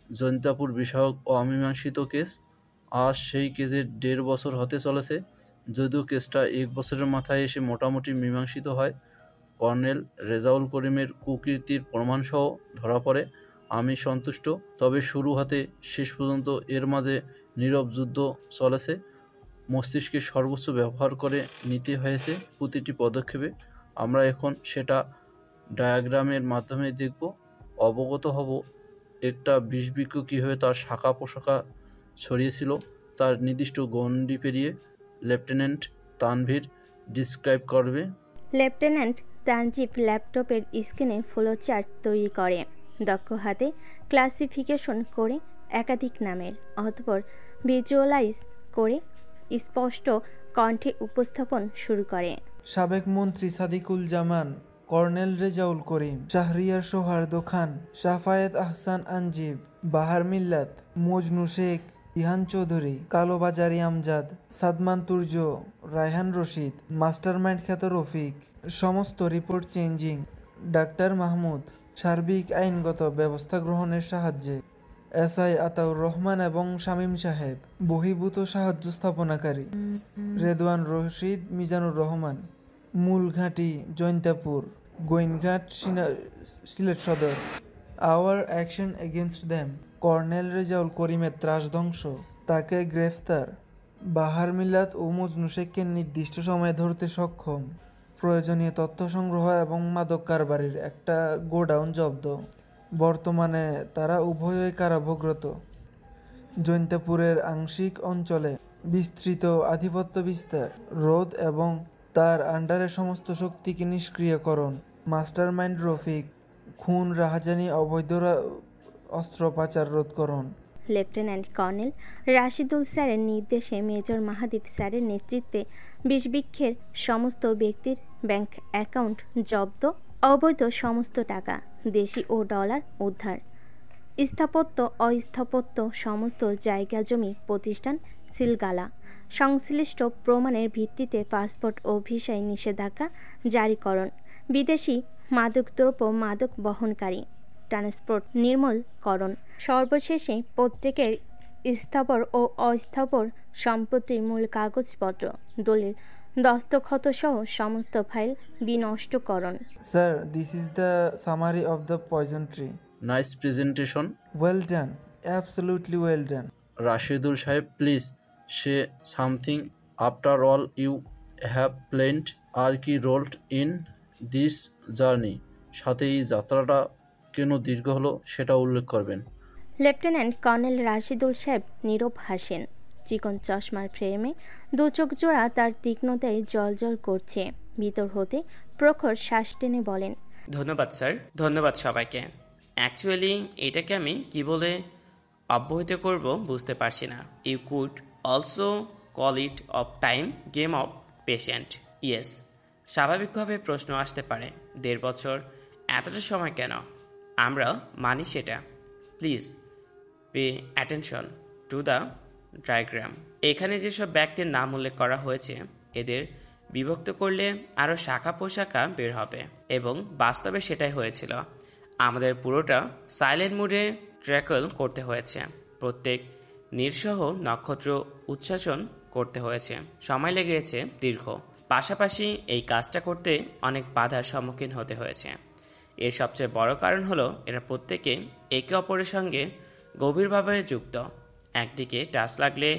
জৈন্তাপুর বিষয়ক অমীমাংসিত কেস। আজ সেই কেসের 1.5 বছর হতে চলেছে। যদিও কেসটা 1 বছরের মাথায় এসে মোটামুটি মীমাংসিত হয়, কর্নেল রেজাউল করিমের কুকীর্তির প্রমাণসহ ধরা পড়ে। আমি সন্তুষ্ট, তবে শুরু হতে শেষ পর্যন্ত এর মাঝে নীরব যুদ্ধ চলেছে। মস্তিষ্কের সর্বোচ্চ ব্যবহার করে নিতে হয়েছে প্রতিটি পদক্ষেপে। আমরা এখন সেটা ডায়াগ্রামের মাধ্যমে দেখব, অবগত হব একটা বিষবৃক্ষ কীভাবে তার শাখা পোশাখা ছড়িয়েছিল তার নির্দিষ্ট গণ্ডি পেরিয়ে। লেফটেন্যান্ট তানভীর ডিসক্রাইব করবে। লেফটেন্যান্ট তানজিব ল্যাপটপের স্ক্রিনে ফ্লোচার্ট তৈরি করে, দক্ষ হাতে ক্লাসিফিকেশন করে একাধিক নামের, অতঃপর ভিজুয়ালাইজ করে স্পষ্ট কণ্ঠে উপস্থাপন শুরু করে। সাবেক মন্ত্রী সাদিকুল জামান, কর্নেল রেজাউল করিম, শাহরিয়ার সোহার্দ খান, শাফায়েত আহসান আঞ্জিব, বাহার মিল্লাত, মজনু শেখ, ইহান চৌধুরী, কালোবাজারি আমজাদ, সাদমান তুর্য, রায়হান রশিদ, মাস্টারমাইন্ড খ্যাত রফিক, সমস্ত রিপোর্ট চেঞ্জিং, ডাক্তার মাহমুদ, সার্বিক আইনগত ব্যবস্থা গ্রহণের সাহায্যে এসআই আতাউর রহমান এবং শামীম সাহেব, বহির্ভূত সাহায্য স্থাপনাকারী রেদওয়ান রশিদ, মিজানুর রহমান, মূল ঘাঁটি Jaintapur, Gowainghat, Sylhet Sadar. Our action against them, colonel Rezaul করিমের ত্রাস ধ্বংস, তাকে গ্রেফতার, বাহার মিল্লাত ও মজনু শেখকে নির্দিষ্ট সময়ে ধরতে সক্ষম, প্রয়োজনীয় তথ্য সংগ্রহ এবং মাদক কারবারির একটা গোডাউন জব্দ। বর্তমানে তারা উভয়ই কারাভোগরত। জৈন্তাপুরের আংশিক অঞ্চলে বিস্তৃত আধিপত্য বিস্তার, রোধ এবং তার আন্ডারের সমস্ত শক্তিকে নিষ্ক্রিয়করণ। মাস্টারমাইন্ড রফিক, খুন, রাহাজানি, অবৈধ অস্ত্র পাচার রোধকরণ। লেফটেন্যান্ট কর্নেল রাশিদুল স্যারের নির্দেশে মেজর মাহাদিব স্যারের নেতৃত্বে বিষবৃক্ষের সমস্ত ব্যক্তির ব্যাংক অ্যাকাউন্ট জব্দ, অবৈধ সমস্ত টাকা, দেশি ও ডলার উদ্ধার, স্থাপত্য অস্থাপত্য সমস্ত জায়গা জমি প্রতিষ্ঠান সিলগালা, সংশ্লিষ্ট প্রমাণের ভিত্তিতে পাসপোর্ট ও ভিসায় নিষেধাজ্ঞা জারিকরণ, বিদেশি মাদকদ্রব্য মাদক বহনকারী ট্রান্সপোর্ট নির্মূলকরণ, সর্বশেষে প্রত্যেকের স্থাবর ও অস্থাবর সম্পত্তির মূল কাগজপত্র, দলিল, দস্তখত সহ সমস্ত ফাইল বিনষ্টকরণ। Sir, this is the summary of the poison tree. Nice presentation. Well done, absolutely well done. Rashidul সাহেব, please say something after all you have played a key role in this journey. সাথে এই যাত্রাটা কেন দীর্ঘ হলো সেটা উল্লেখ করবেন। লেফটেন্যান্ট কর্নেল রাশিদুল সাহেব নীরব হাসেন, চিকন চশমার ফ্রেমে দু চোখ জোড়া তার তীক্ষ্ণতায় জলজল করছে। ভিতর হতে প্রখর শ্বাস টেনে বলেন, ধন্যবাদ স্যার, ধন্যবাদ সবাইকে। অ্যাকচুয়ালি এটাকে আমি কি বলে অব্যাহত করব বুঝতে পারছি না। You could also call it of time game of patient. Yes, স্বাভাবিকভাবে প্রশ্ন আসতে পারে 1.5 বছর, এতটা সময় কেন? আমরা মানি সেটা। Please pay attention to the diagram. এখানে যেসব ব্যক্তির নাম উল্লেখ করা হয়েছে এদের বিভক্ত করলে আরও শাখা পোশাখা বের হবে, এবং বাস্তবে সেটাই হয়েছিল। আমাদের পুরোটা সাইলেন্ট মুডে ট্র্যাকল করতে হয়েছে, প্রত্যেক নির্সহ নক্ষত্র উচ্চাসন করতে হয়েছে, সময় লেগেছে দীর্ঘ। পাশাপাশি এই কাজটা করতে অনেক বাধার সম্মুখীন হতে হয়েছে। এর সবচেয়ে বড় কারণ হলো এরা প্রত্যেকে একে অপরের সঙ্গে গভীরভাবে যুক্ত। একদিকে টাচ লাগলে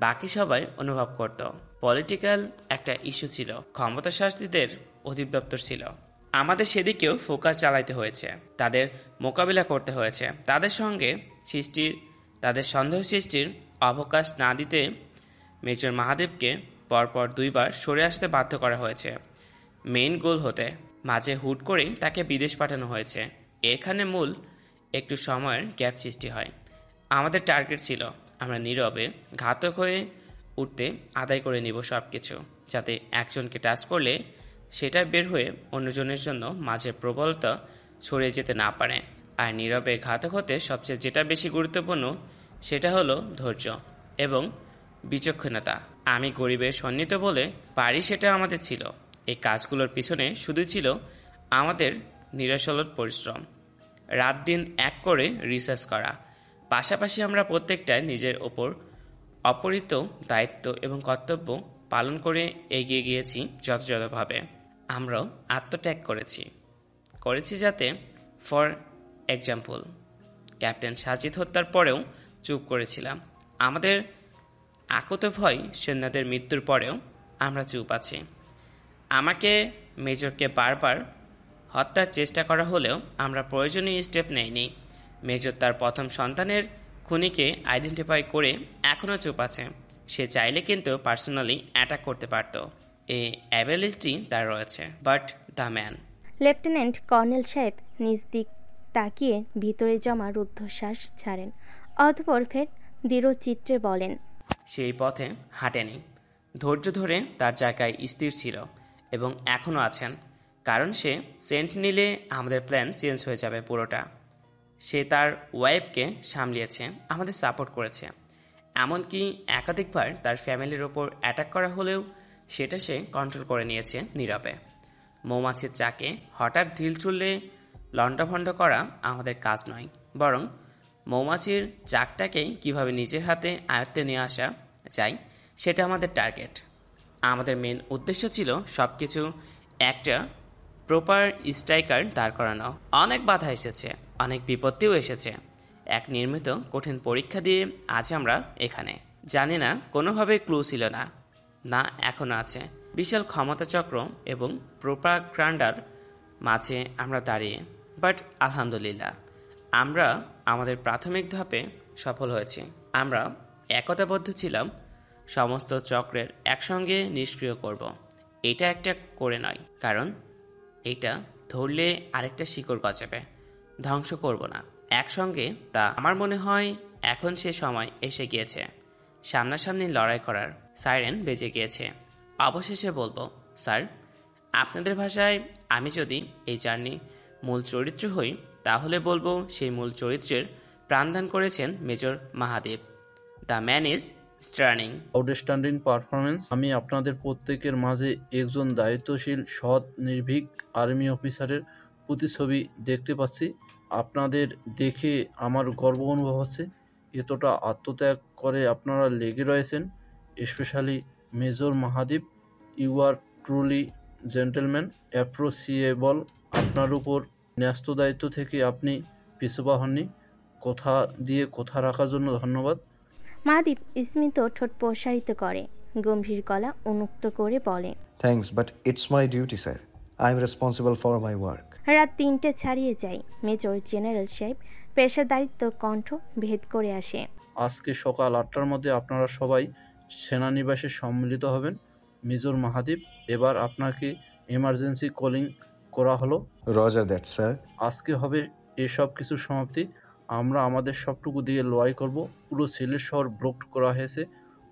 বাকি সবাই অনুভব করত। পলিটিক্যাল একটা ইস্যু ছিল, ক্ষমতাশাসীদের অধিদপ্তর ছিল। আমাদের সেদিকেও ফোকাস চালাইতে হয়েছে, তাদের মোকাবিলা করতে হয়েছে, তাদের সন্দেহ সৃষ্টির অবকাশ না দিতে মেজর মাহাদেবকে পরপর 2 বার সরে আসতে বাধ্য করা হয়েছে মেইন গোল হতে। মাঝে হুট করেই তাকে বিদেশ পাঠানো হয়েছে। এখানে মূল একটু সময়ের গ্যাপ সৃষ্টি হয়। আমাদের টার্গেট ছিল আমরা নীরবে ঘাতক হয়ে উঠতে আদায় করে নিব সব কিছু, যাতে একজনকে টাচ করলে সেটা বের হয়ে অন্যজনের জন্য মাঝে প্রবলতা ছড়িয়ে যেতে না পারে। আর নীরবে ঘাতক হতে সবচেয়ে যেটা বেশি গুরুত্বপূর্ণ সেটা হলো ধৈর্য এবং বিচক্ষণতা। আমি গরিবের সন্নিহিত বলে পারি সেটা আমাদের ছিল। এই কাজগুলোর পিছনে শুধু ছিল আমাদের নিরসলট পরিশ্রম, রাত দিন এক করে রিসার্চ করা। পাশাপাশি আমরা প্রত্যেকটাই নিজের ওপর অপরিত দায়িত্ব এবং কর্তব্য পালন করে এগিয়ে গিয়েছি যথাযথভাবে। আমরাও আত্মত্যাগ করেছি যাতে, ফর এক্সাম্পল, ক্যাপ্টেন সাজিদ হত্যার পরেও চুপ করেছিলাম। আমাদের আকুত ভয় সৈন্যদের মৃত্যুর পরেও আমরা চুপ আছি। আমাকে মেজরকে বারবার হত্যার চেষ্টা করা হলেও আমরা প্রয়োজনীয় স্টেপ নেইনি। মেজর তার প্রথম সন্তানের খুনিকে আইডেন্টিফাই করে এখনও চুপ আছে। সে চাইলে কিন্তু পার্সোনালি অ্যাটাক করতে পারত, এই অ্যাবিলিটি তার রয়েছে। But the man. Lieutenant colonel সাহেব নিজ দিক তাকিয়ে ভিতরে জমা রুদ্ধশ্বাস ছাড়েন। অতঃপর ফের দৃঢ়চিত্রে বলেন, সেই পথে হাঁটেনি, ধৈর্য ধরে তার জায়গায় স্থির ছিল এবং এখনও আছেন। কারণ সে সেন্ট নিলে আমাদের প্ল্যান চেঞ্জ হয়ে যাবে পুরোটা। সে তার ওয়াইফকে সামলিয়েছে, আমাদের সাপোর্ট করেছে, এমনকি একাধিকবার তার ফ্যামিলির ওপর অ্যাটাক করা হলেও সেটা সে কন্ট্রোল করে নিয়েছে নীরবে। মৌমাছির চাকে হঠাৎ ঢিল ছুড়লে লণ্ডভণ্ড করা আমাদের কাজ নয়, বরং মৌমাছির চাকটাকে কিভাবে নিজের হাতে আয়ত্তে নিয়ে আসা যায় সেটা আমাদের টার্গেট। আমাদের মেন উদ্দেশ্য ছিল সব কিছু একটা প্রপার স্ট্রাইকার দাঁড় করানো। অনেক বাধা এসেছে, অনেক বিপত্তিও এসেছে। এক নির্মিত কঠিন পরীক্ষা দিয়ে আজ আমরা এখানে। জানি না কোনোভাবে ক্লু ছিল না এখনও আছে। বিশাল ক্ষমতা চক্র এবং প্রোপাগান্ডার মাঝে আমরা দাঁড়িয়ে। বাট আলহামদুলিল্লাহ, আমরা আমাদের প্রাথমিক ধাপে সফল হয়েছি। আমরা একতাবদ্ধ ছিলাম, সমস্ত চক্রের একসঙ্গে নিষ্ক্রিয় করব। এটা একটা করে নয়, কারণ এটা ধরলে আরেকটা শিকড় গজাবে। ধ্বংস করব না, একসঙ্গে। তা আমার মনে হয় এখন সে সময় এসে গিয়েছে সামনাসামনি লড়াই করার। সাইরেন বেজে গিয়েছে। অবশেষে বলবো, স্যার, আপনাদের ভাষায় আমি যদি এই জার্নি মূল চরিত্র হই, তাহলে বলবো সেই মূল চরিত্রের প্রাণদান করেছেন major Mahadev. The man is stunning. Outstanding performance. আমি আপনাদের প্রত্যেকের মাঝে একজন দায়িত্বশীল, সৎ, নির্ভীক আর্মি অফিসারের প্রতিছবি দেখতে পাচ্ছি। আপনাদের দেখে আমার গর্ব অনুভব হচ্ছে। এতটা আত্মত্যাগ করে আপনারা লেগে রয়েছেন, specially major Mahadip. You are truly gentleman, appreciable. আপনার উপর ন্যস্ত দায়িত্ব থেকে আপনি পিছুপা হননি। কথা দিয়ে কথা রাখার জন্য ধন্যবাদ। মাহাদীপ স্মিত ঠোঁট প্রসারিত করে গম্ভীর গলা উন্মুক্ত করে বলে, thanks, but it's my duty sir. I am responsible for my work. রাত ৩টে ছাড়িয়ে যায়। মেজর জেনারেল সাহেব পেশাদারিত্ব কণ্ঠ ভেদ করে আসে। আজকে সকাল ৮টার মধ্যে আপনারা সবাই সেনানিবাসে সম্মিলিত হবেন। মেজর মাহাদীপ, এবার আপনাকে এমার্জেন্সি কলিং করা হলো। Roger that sir. আজকে হবে এসব কিছুর সমাপ্তি। আমরা আমাদের সবটুকু দিয়ে লড়াই করব। পুরো সিলেট শহর ব্লক করা হয়েছে।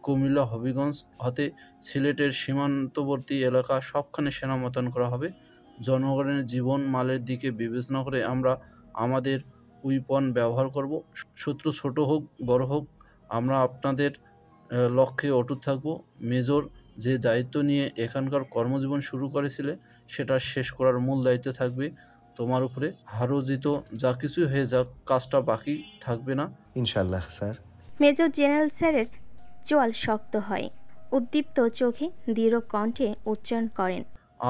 কুমিল্লা, হবিগঞ্জ হতে সিলেটের সীমান্তবর্তী এলাকা সবখানে সেনা মোতায়েন করা হবে। জনগণের জীবন মালের দিকে বিবেচনা করে আমরা আমাদের উইপন ব্যবহার করব। শত্রু ছোট হোক বড় হোক, আমরা আপনাদের লক্ষ্যে অটুট থাকব। মেজর, যে দায়িত্ব নিয়ে এখানকার কর্মজীবন শুরু করেছিলে সেটা শেষ করার মূল দায়িত্ব থাকবে তোমার উপরে। হারজিত যা কিছুই হয়ে যাক, কাজটা বাকি থাকবে না। ইনশাল্লাহ স্যার। মেজর জেনারেল স্যারের চোয়াল শক্ত হয়। উদ্দীপ্ত চোখে দৃঢ় কণ্ঠে উচ্চারণ করেন,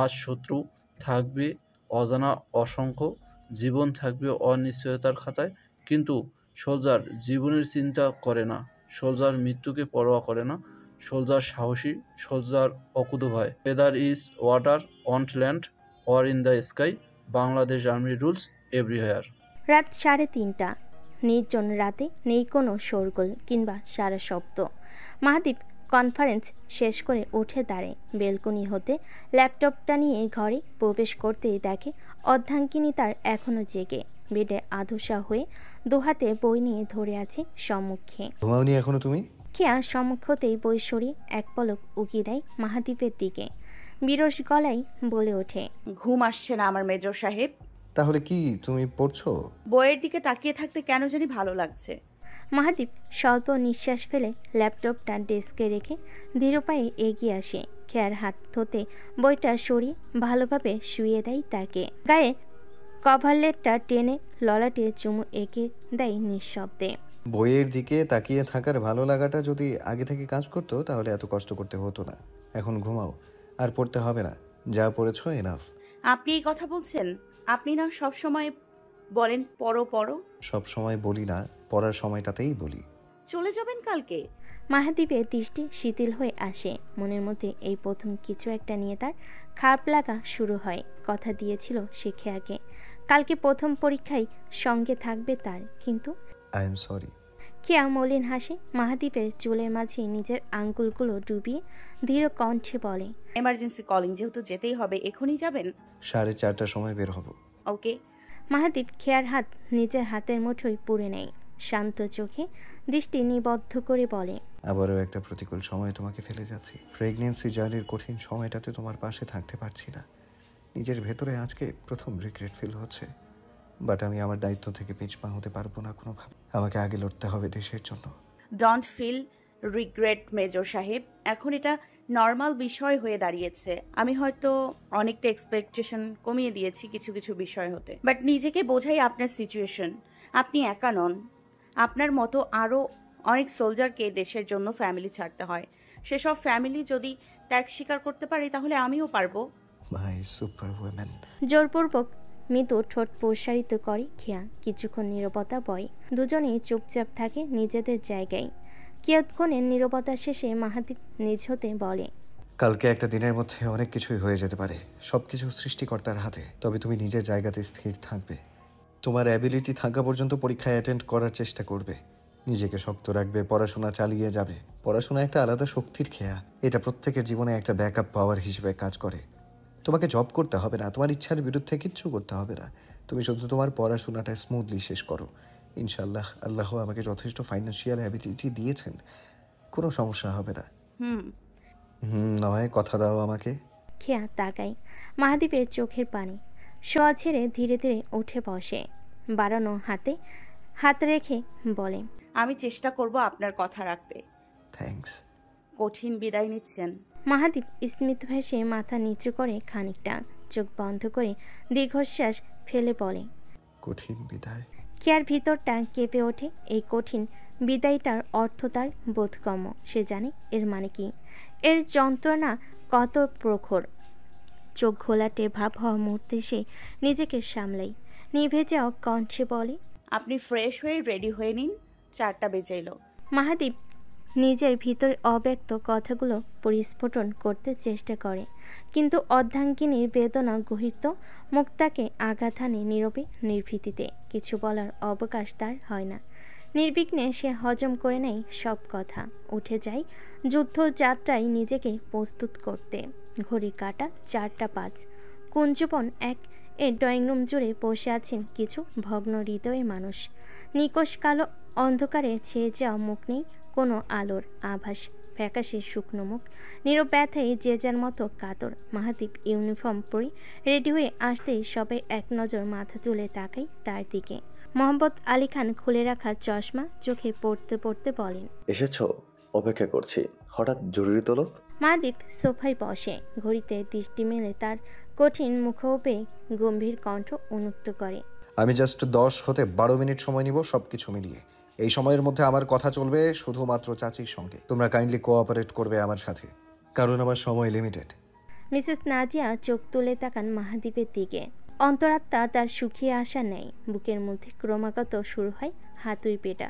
আজ শত্রু থাকবে অজানা অসংখ্য, জীবন থাকবে অনিশ্চয়তার খাতায়। কিন্তু সোলজার জীবনের চিন্তা করে না, সোলজার মৃত্যুকে পরোয়া করে না। সোলজার সাহসী, সোলজার অকুতোভয়। Weather is water on land or in the sky, Bangladesh army rules everywhere. রাত 3:30। নির্জন রাতে নেই কোনো শোরগোল কিংবা সারা শব্দ। মাহাদীপ কনফারেন্স শেষ করে উঠে দাঁড়ায়। বেলকনি হতে ল্যাপটপটা নিয়ে ঘরে প্রবেশ করতেই দেখে অর্ধাঙ্গিনী তার এখনও জেগে বেডে আধুসা হয়ে দুহাতে বই নিয়ে ধরে আছে সম্মুখে। ঘুমাওনি এখনো তুমি? কেয়া সম্মুখ হতেই বই সরিয়ে এক পলক উকি দেয় মাহাদীপের দিকে। বিরস গলায় বলে ওঠে, ঘুম আসছে না আমার মেজর সাহেব। তাহলে কি তুমি পড়ছো? বইয়ের দিকে তাকিয়ে থাকতে কেন জানি ভালো লাগছে। মাহাদীপ স্বল্প নিঃশ্বাস ফেলে ল্যাপটপটা ডেস্কে রেখে ধীর পায়ে এগিয়ে আসে। খেয়ার হাত হতে বইটা সরিয়ে ভালোভাবে শুইয়ে দেয় তাকে। গায়ে কভারলেটটা টেনে ললাটে চুমু এঁকে দেয় নিঃশব্দে। বইয়ের দিকে তাকিয়ে থাকার ভালো লাগাটা যদি আগে থেকে কাজ করতো তাহলে এত কষ্ট করতে হতো না। এখন ঘুমাও, আর পড়তে হবে না, যা পড়েছো এনাফ। আপনি এই কথা বলছেন? আপনি না সব সময় বলেন পড়ো পড়ো। সব সময় বলি না, পড়ার সময়টাতেই বলি। চলে যাবেন কালকে? মাহাদীপের দৃষ্টি শিথিল হয়ে আসে। মনের মধ্যে এই প্রথম কিছু একটা নিয়ে তার খারাপ লাগা শুরু হয়। কথা দিয়েছিল সে খেয়াকে কালকে প্রথম পরীক্ষায় সঙ্গে থাকবে তার, কিন্তু আই এম সরি। খেয়া মলিন হাসে। মাহাদীপের চুলের মাঝে নিজের আঙ্গুলগুলো ডুবিয়ে ধীর কণ্ঠে বলে, এমার্জেন্সি কলিং, যেহেতু যেতেই হবে, এখনই যাবেন? 4:30টার সময় বের হব। ওকে। মাহাদীপ খেয়ার হাত নিজের হাতের মুঠোয় পুড়ে নেয়। শান্ত চোখে দৃষ্টি নিবদ্ধ করে বলে, আবারও একটা প্রতিকূল সময় তোমাকে ফেলে যাচ্ছি। প্রেগনেন্সি জার্নির কঠিন সময়টাতে তোমার পাশে থাকতে পারছি না। নিজের ভেতরে আজকে প্রথম রিগ্রেট ফিল হচ্ছে, বাট আমি আমার দায়িত্ব থেকে পিছপা হতে পারবো না কোনোভাবে। আমাকে আগে লড়তে হবে দেশের জন্য। ডোন্ট ফিল রিগ্রেট মেজর সাহেব, এখন এটা নর্মাল বিষয় হয়ে দাঁড়িয়েছে। আমি হয়তো অনেকটা এক্সপেকটেশন কমিয়ে দিয়েছি কিছু কিছু বিষয় হতে, বাট নিজেকে বোঝাই আপনার সিচুয়েশন। আপনি একা নন, আপনার মতো আরও অনেক সোলজারকে দেশের জন্য ফ্যামিলি ছাড়তে হয়। সেসব ফ্যামিলি যদি ত্যাগ স্বীকার করতে পারে তাহলে আমিও পারবো। মাই সুপার ওমেন। জোরপূর্বক মৃদু ঠোঁট প্রসারিত করে খেয়া। কিছুক্ষণ নীরবতা বয়। দুজনেই চুপচাপ থাকে নিজেদের জায়গায়। কিয়ৎক্ষণের নীরবতা শেষে মাহাদীপ নিজ হতে বলে, কালকে একটা দিনের মধ্যে অনেক কিছুই হয়ে যেতে পারে, সবকিছু সৃষ্টিকর্তার হাতে। তবে তুমি নিজের জায়গাতে স্থির থাকবে। তোমার অ্যাবিলিটি থাকা পর্যন্ত পরীক্ষায় অ্যাটেন্ড করার চেষ্টা করবে। নিজেকে শক্ত রাখবে, পড়াশোনা চালিয়ে যাবে। পড়াশোনা একটা আলাদা শক্তির খেয়া, এটা প্রত্যেকের জীবনে একটা ব্যাকআপ পাওয়ার হিসেবে কাজ করে। তোমাকে জব করতে হবে না, তোমার ইচ্ছার বিরুদ্ধে কিচ্ছু করতে হবে না। তুমি শুধু তোমার পড়াশোনাটা স্মুথলি শেষ করো। ইনশাল্লাহ আল্লাহ আমাকে যথেষ্ট ফাইন্যান্সিয়াল অ্যাবিলিটি দিয়েছেন, কোনো সমস্যা হবে না। নয়, কথা দাও আমাকে। খেয়া তাকাই। মাহাদীপের চোখের পানি। শোয়া ছেড়ে ধীরে ধীরে উঠে বসে। বাড়ানো হাতে হাত রেখে বলে, আমি চেষ্টা করব আপনার কথা রাখতে। থ্যাঙ্কস। কঠিন বিদায় নিচ্ছেন? মাহাদীপ স্মিত ভেসে মাথা নিচু করে খানিকটা চোখ বন্ধ করে দীর্ঘশ্বাস ফেলে বলে, কঠিন বিদায়। খেয়ার ভিতরটা কেঁপে ওঠে। এই কঠিন বিদায়টার অর্থ তার বোধগম্য। সে জানে এর মানে কি, এর যন্ত্রণা কত প্রখর। চোখ ঘোলাটে ভাব হওয়া মুহূর্তে সে নিজেকে সামলাই। নিভে যাওয়া কণ্ঠে বলে, আপনি ফ্রেশ হয়ে রেডি হয়ে নিন, 4টা বেজে এলো। মাহাদীপ নিজের ভিতর অব্যক্ত কথাগুলো পরিস্ফুটন করতে চেষ্টা করে, কিন্তু অর্ধাঙ্গিনীর বেদনা গহিত মুখ তাকে আঘাত হানে নীরবে নির্ভীতিতে। কিছু বলার অবকাশ তার হয় না। নির্বিঘ্নে সে হজম করে নেয় সব কথা। উঠে যায় যুদ্ধযাত্রায় নিজেকে প্রস্তুত করতে। ঘড়ি কাটা 4:05। কুঞ্জবন এক ড্রয়িং রুম জুড়ে বসে আছেন কিছু ভগ্ন হৃদয়ের মানুষ। নিকষ কালো অন্ধকারে ছেয়ে যাওয়া মুখ, নেই কোনো আলোর আভাস। ফ্যাকাশে শুকনো মুখ, নীরব ব্যথায় যে যার মতো কাতর। মাহাদীপ ইউনিফর্ম পরে রেডি হয়ে আসতেই সবাই এক নজর মাথা তুলে তাকায় তার দিকে। মোহাম্মদ আলী খান খুলে রাখা চশমা চোখে পড়তে পড়তে বলেন, এসেছো? অপেক্ষা করছি। হঠাৎ জরুরি তলব? মাহাদীপ সোফায় বসে। ঘড়িতে দৃষ্টি মেলে তার কঠিন মুখোপে গম্ভীর কণ্ঠ উন্মুক্ত করে, আমি জাস্ট 10 হতে 12 মিনিট সময় নিব সবকিছু মিলিয়ে। এই সময়ের মধ্যে আমার কথা চলবে শুধুমাত্র চাচির সঙ্গে। তোমরা কাইন্ডলি কোঅপারেট করবে আমার সাথে, কারণ আমার সময় লিমিটেড। মিসেস নাজিয়া চোখ তুলে তাকান মাহাদীপের দিকে। অন্তরাত্মা তার শুকিয়ে আসা নেই। বুকের মধ্যে ক্রমাগত শুরু হয় হাতুড়ি পেটা।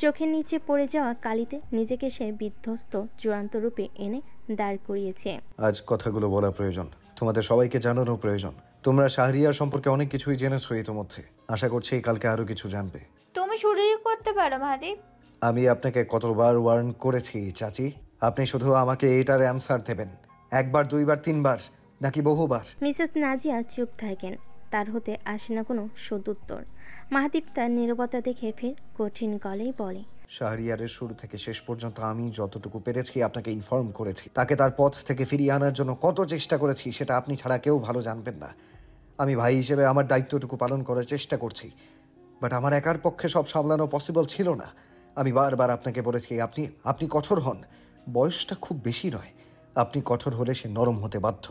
চোখের নিচে পড়ে যাওয়া কালিতে নিজেকে সে বিধ্বস্ত চূড়ান্ত রূপে এনে দাঁড় করিয়েছে। আজ কথাগুলো বলা প্রয়োজন, তোমাদের সবাইকে জানানো প্রয়োজন। তোমরা শাহরিয়ার সম্পর্কে অনেক কিছুই জেনেছো ইতিমধ্যে। আশা করছি কালকে আরো কিছু জানবে। তুমি শুরুই করতে পারো মাহাদীপ। আমি আপনাকে কতবার ওয়ার্ন করেছি চাচি? আপনি শুধু আমাকে এটার অ্যান্সার দেবেন। একবার, দুইবার, তিনবার, নাকি বহুবার? মিসেস নাজিয়া চুপ থাকেন। তার হতে আসে না কোনো সদুত্তর। মাহাদীপ তার নীরবতা দেখে ফের কঠিন গলায় বলে, শাহরিয়ারের শুরু থেকে শেষ পর্যন্ত আমি যতটুকু পেরেছি আপনাকে ইনফর্ম করেছি। তাকে তার পথ থেকে ফিরিয়ে আনার জন্য কত চেষ্টা করেছি সেটা আপনি ছাড়া কেউ ভালো জানবেন না। আমি ভাই হিসেবে আমার দায়িত্বটুকু পালন করার চেষ্টা করছি, বাট আমার একার পক্ষে সব সামলানো পসিবল ছিল না। আমি বারবার আপনাকে বলেছি আপনি আপনি কঠোর হন। বয়সটা খুব বেশি নয়, আপনি কঠোর হলে সে নরম হতে বাধ্য।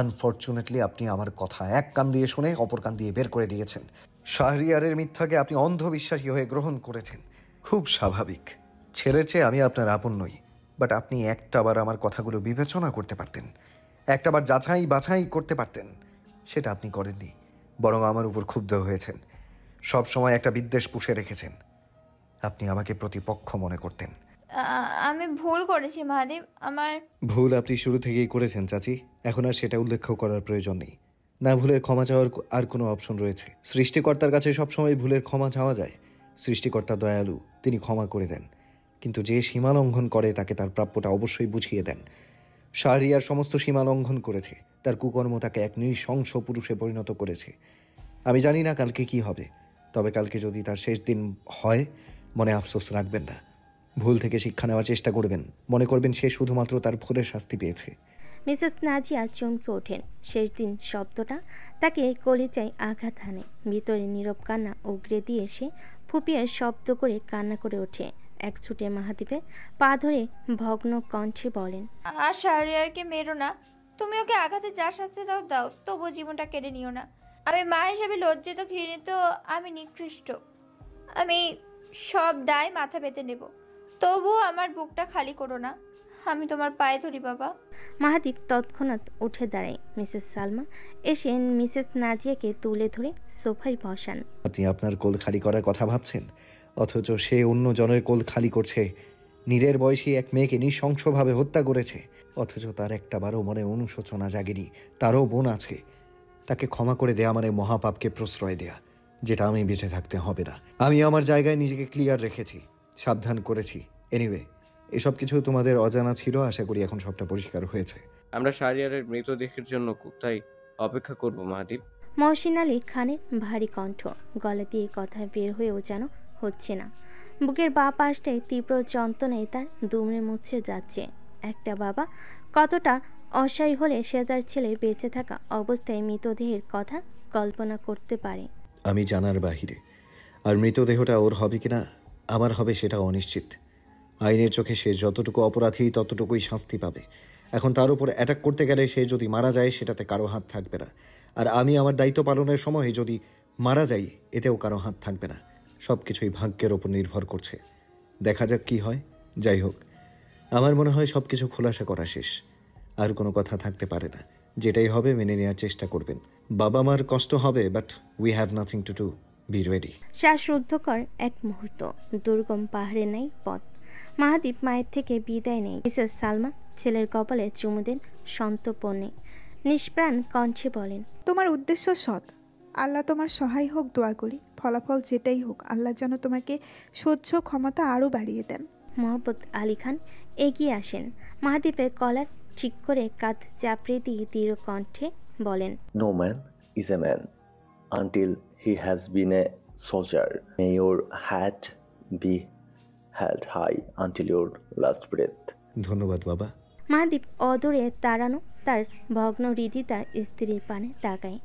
আনফর্চুনেটলি আপনি আমার কথা এক কান দিয়ে শুনে অপর কান দিয়ে বের করে দিয়েছেন। শাহরিয়ারের মিথ্যাকে আপনি অন্ধবিশ্বাসী হয়ে গ্রহণ করেছেন। খুব স্বাভাবিক। ছেলের চেয়ে আমি আপনার আপন নই, বাট আপনি একটাবার আমার কথাগুলো বিবেচনা করতে পারতেন, একটাবার যাচাই বাছাই করতে পারতেন। সেটা আপনি করেননি, বরং আমার উপর ক্ষুব্ধ হয়েছেন। সব সময় একটা বিদ্বেষ পুষে রেখেছেন। আপনি আমাকে প্রতিপক্ষ মনে করতেন। আমি ভুল করেছি মহাদেব। আমার ভুল আপনি শুরু থেকেই করেছেন চাচি, এখন আর সেটা উল্লেখ করার প্রয়োজন নেই। না ভুলের ক্ষমা চাওয়ার আর কোনো অপশন রয়েছে? সৃষ্টিকর্তার কাছে সবসময় ভুলের ক্ষমা চাওয়া যায়। সৃষ্টিকর্তা দয়ালু, তিনি ক্ষমা করে দেন, কিন্তু যে সীমা লঙ্ঘন করে তাকে তার প্রাপ্যটা অবশ্যই বুঝিয়ে দেন। শাহরিয়ার সমস্ত সীমা লঙ্ঘন করেছে, তার কুকর্ম তাকে এক নৃশংস পুরুষে পরিণত করেছে। আমি জানি না কালকে কি হবে, তবে কালকে যদি তার শেষ দিন হয়, মনে আফসোস রাখবেন না। ভুল থেকে শিক্ষা নেওয়ার চেষ্টা করবেন, মনে করবেন সে শুধুমাত্র তার ভুলের শাস্তি পেয়েছে। মিসেস নাজিয়া চমকে ওঠেন। শেষ দিন শব্দটা তাকে কলিজায় আঘাত হানে। ভিতরে নীরব কান্না উগরে দিয়ে সে ফুপিয়ে শব্দ করে কান্না করে ওঠে। এক ছুটে মাহাদীপে পা ধরে ভগ্ন কণ্ঠে বলেন, আর শাহরিয়ারকে মেরো না। তুমি ওকে আঘাতে যা শাস্তি দাও দাও, তবুও জীবনটা কেড়ে নিও না। আমি মা হিসেবে লজ্জিত, ঘৃণিত, আমি নিকৃষ্ট। আমি সব দায় মাথা পেতে নেব, তবুও আমার বুকটা খালি করো না। আমি তোমার পায়ে ধরি বাবা। মাহাদীপ তৎক্ষণাৎ উঠে দাঁড়ায়। মিসেস সালমা এসে মিসেস নাজিয়াকে তুলে ধরে সোফায় বসান। আপনি আপনার কোল খালি করার কথা ভাবছেন, অথচ সে অন্য জনের কোল খালি করছে। নীরের বয়সী এক মেয়েকে নৃশংসভাবে হত্যা করেছে, অথচ তার একটাবারও মনে অনুশোচনা জাগেনি। তারও বোন আছে। তাকে ক্ষমা করে দেয়া মানে মহাপাপকে প্রশ্রয় দেয়া, যেটা আমি বেঁচে থাকতে হবে না। আমি আমার জায়গায় নিজেকে ক্লিয়ার রেখেছি, সাবধান করেছি। এনিওয়ে, এসব কিছু তোমাদের অজানা ছিল, আশা করি এখন সবটা পরিষ্কার হয়েছে। আমরা শাহরিয়ারের মৃতদেহের জন্য কোথায় অপেক্ষা করব মাহাদীপ? মহসিন আলী খানের ভারী কণ্ঠ, গলা দিয়ে কথা বের হয়েও যেন হচ্ছে না। বুকের বাঁ পাশটায় তীব্র যন্ত্রণায় তার দুমড়ে মুচড়ে যাচ্ছে। একটা বাবা কতটা অসহায় হলে সে তার ছেলের বেঁচে থাকা অবস্থায় মৃতদেহের কথা কল্পনা করতে পারে। আমি জানার বাহিরে, আর মৃতদেহটা ওর হবে কিনা আমার হবে সেটা অনিশ্চিত। আইনের চোখে সে যতটুকু অপরাধী ততটুকুই শাস্তি পাবে। এখন তার উপর অ্যাটাক করতে গেলে সে যদি মারা যায়, সেটাতে কারো হাত থাকবে না। আর আমি আমার দায়িত্ব পালনের সময় যদি মারা যাই, এতেও কারো হাত থাকবে না। সব কিছুই ভাগ্যের ওপর নির্ভর করছে। দেখা যাক কি হয়। যাই হোক, আমার মনে হয় সব কিছু খোলাসা করা শেষ। আর কোনো কথা থাকতে পারে না। যেটাই হবে মেনে নেওয়ার চেষ্টা করবেন। বাবা মার কষ্ট হবে, but we have nothing to do. Be ready. শ্বাসরুদ্ধকর এক মুহূর্ত, দুর্গম পাহাড়ে নাই পথ। মাহাদীপ মায়ের থেকে বিদায় নেই। মিসেস সালমা ছেলের কপালে চুমু দেন সন্তর্পণে। নিষ্প্রাণ কণ্ঠে বলেন, তোমার উদ্দেশ্য সৎ। আল্লাহ তোমার সহায় হোক, দোয়া করি। ফলাফল যেটাই হোক, আল্লাহ যেন তোমাকে সহ্য ক্ষমতা আরও বাড়িয়ে দেন। মোহাম্মদ আলী খান এগিয়ে আসেন। মাহাদীপের কলার ঠিক করে কাঁধ চাপড়ে দিয়ে দৃঢ় কণ্ঠে বলেন, no man is a man until he has been a soldier. May your hat be held high until your last breath. ধন্যবাদ বাবা। মাহাদীপ অদূরে দাঁড়ানো তার ভগ্ন হৃদিতা স্ত্রীর পানে তাকায়,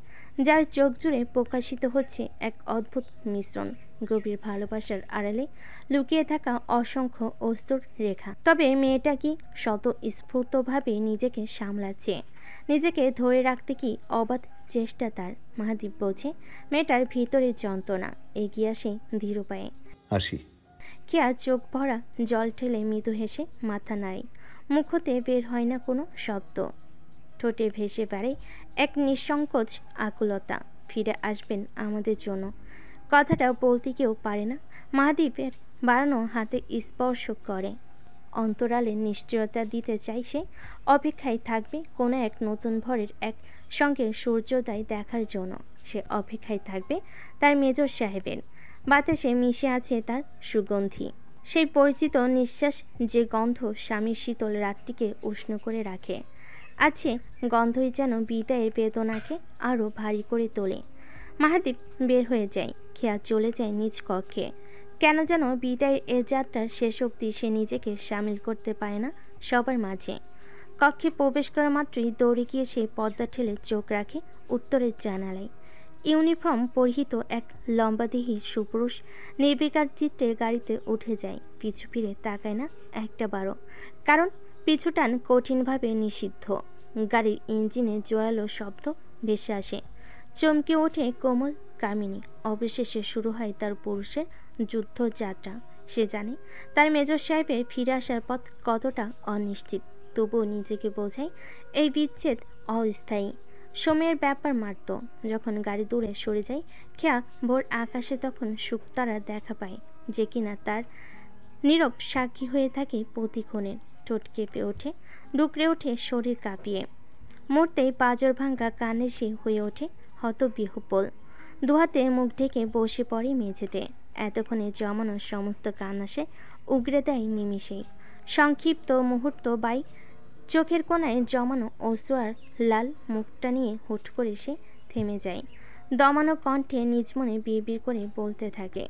যার চোখ জুড়ে প্রকাশিত হচ্ছে এক অদ্ভুত মিশ্রণ। গভীর ভালোবাসার আড়ালে লুকিয়ে থাকা অসংখ্য অস্ত্র রেখা। তবে মেয়েটা কি স্বতঃস্ফূর্তভাবে নিজেকে সামলাচ্ছে, নিজেকে ধরে রাখতে কি অবাধ চেষ্টা তার। মাহাদীপ বোঝে মেয়েটার ভিতরে যন্ত্রণা। এগিয়ে আসে ধীর পায়ে। আসি। কেয়া চোখ ভরা জল ঠেলে মৃদু হেসে মাথা নাড়ে। মুখ হতে বের হয় না কোনো শব্দ। ঠোঁটে ভেসে বেড়ায় এক নিঃসংকোচ আকুলতা। ফিরে আসবেন আমাদের জন্য, কথাটা বলতে কেউ পারে না। মাহাদীপের বাড়ানো হাতে স্পর্শ করে। অন্তরালে নিশ্চয়তা দিতে চাই সে অপেক্ষায় থাকবে কোনো এক নতুন ভোরের এক সঙ্গে সূর্যোদয় দেখার জন্য। সে অপেক্ষায় থাকবে তার মেজর সাহেবের। বাতাসে মিশে আছে তার সুগন্ধি, সেই পরিচিত নিঃশ্বাস যে গন্ধ স্বামীর শীতল রাতটিকে উষ্ণ করে রাখে। আছে গন্ধই যেন বিদায়ের বেদনাকে আরও ভারী করে তোলে। মাহাদীপ বের হয়ে যায়। খেয়া চলে যায় নিজ কক্ষে। কেন যেন বিদায়ের এ যাত্রার শেষ অবধি সে নিজেকে সামিল করতে পারে না সবার মাঝে। কক্ষে প্রবেশ করা মাত্রই দৌড়ে গিয়ে সে পর্দা ঠেলে চোখ রাখে উত্তরের জানালায়। ইউনিফর্ম পরিহিত এক লম্বাদেহী সুপুরুষ নির্বিকার চিত্রে গাড়িতে উঠে যায়। পিছু ফিরে তাকায় না একটা বারও, কারণ পিছুটান কঠিনভাবে নিষিদ্ধ। গাড়ির ইঞ্জিনে জোরালো শব্দ ভেসে আসে। চমকে ওঠে কোমল কামিনী। অবশেষে শুরু হয় তার পুরুষের যুদ্ধযাত্রা। সে জানে তার মেজর সাহেবের ফিরে আসার পথ কতটা অনিশ্চিত, তবুও নিজেকে বোঝায় এই বিচ্ছেদ অস্থায়ী, সময়ের ব্যাপার মাত্র। যখন গাড়ি দূরে সরে যায়, খেয়া ভোর আকাশে তখন শুকতারা দেখা পায়, যে কিনা তার নীরব সাক্ষী হয়ে থাকে প্রতিক্ষণের। ঠোঁট কেঁপে ওঠে, ডুকরে ওঠে শরীর কাঁপিয়ে। মুহূর্তেই পাঁজর ভাঙ্গা কানে সে হয়ে ওঠে হতবিহ্বল। দুহাতে মুখ ঢেকে বসে পড়ে মেঝেতে। এতক্ষণে জমানো সমস্ত কান্না সে উগরে দেয় নিমিষেই। সংক্ষিপ্ত মুহূর্ত বাই চোখের কোণায় জমানো অশ্রু আর লাল মুখটা নিয়ে হুট করে সে থেমে যায়। দমানো কণ্ঠে নিজ মনে বিড়বিড় করে বলতে থাকে,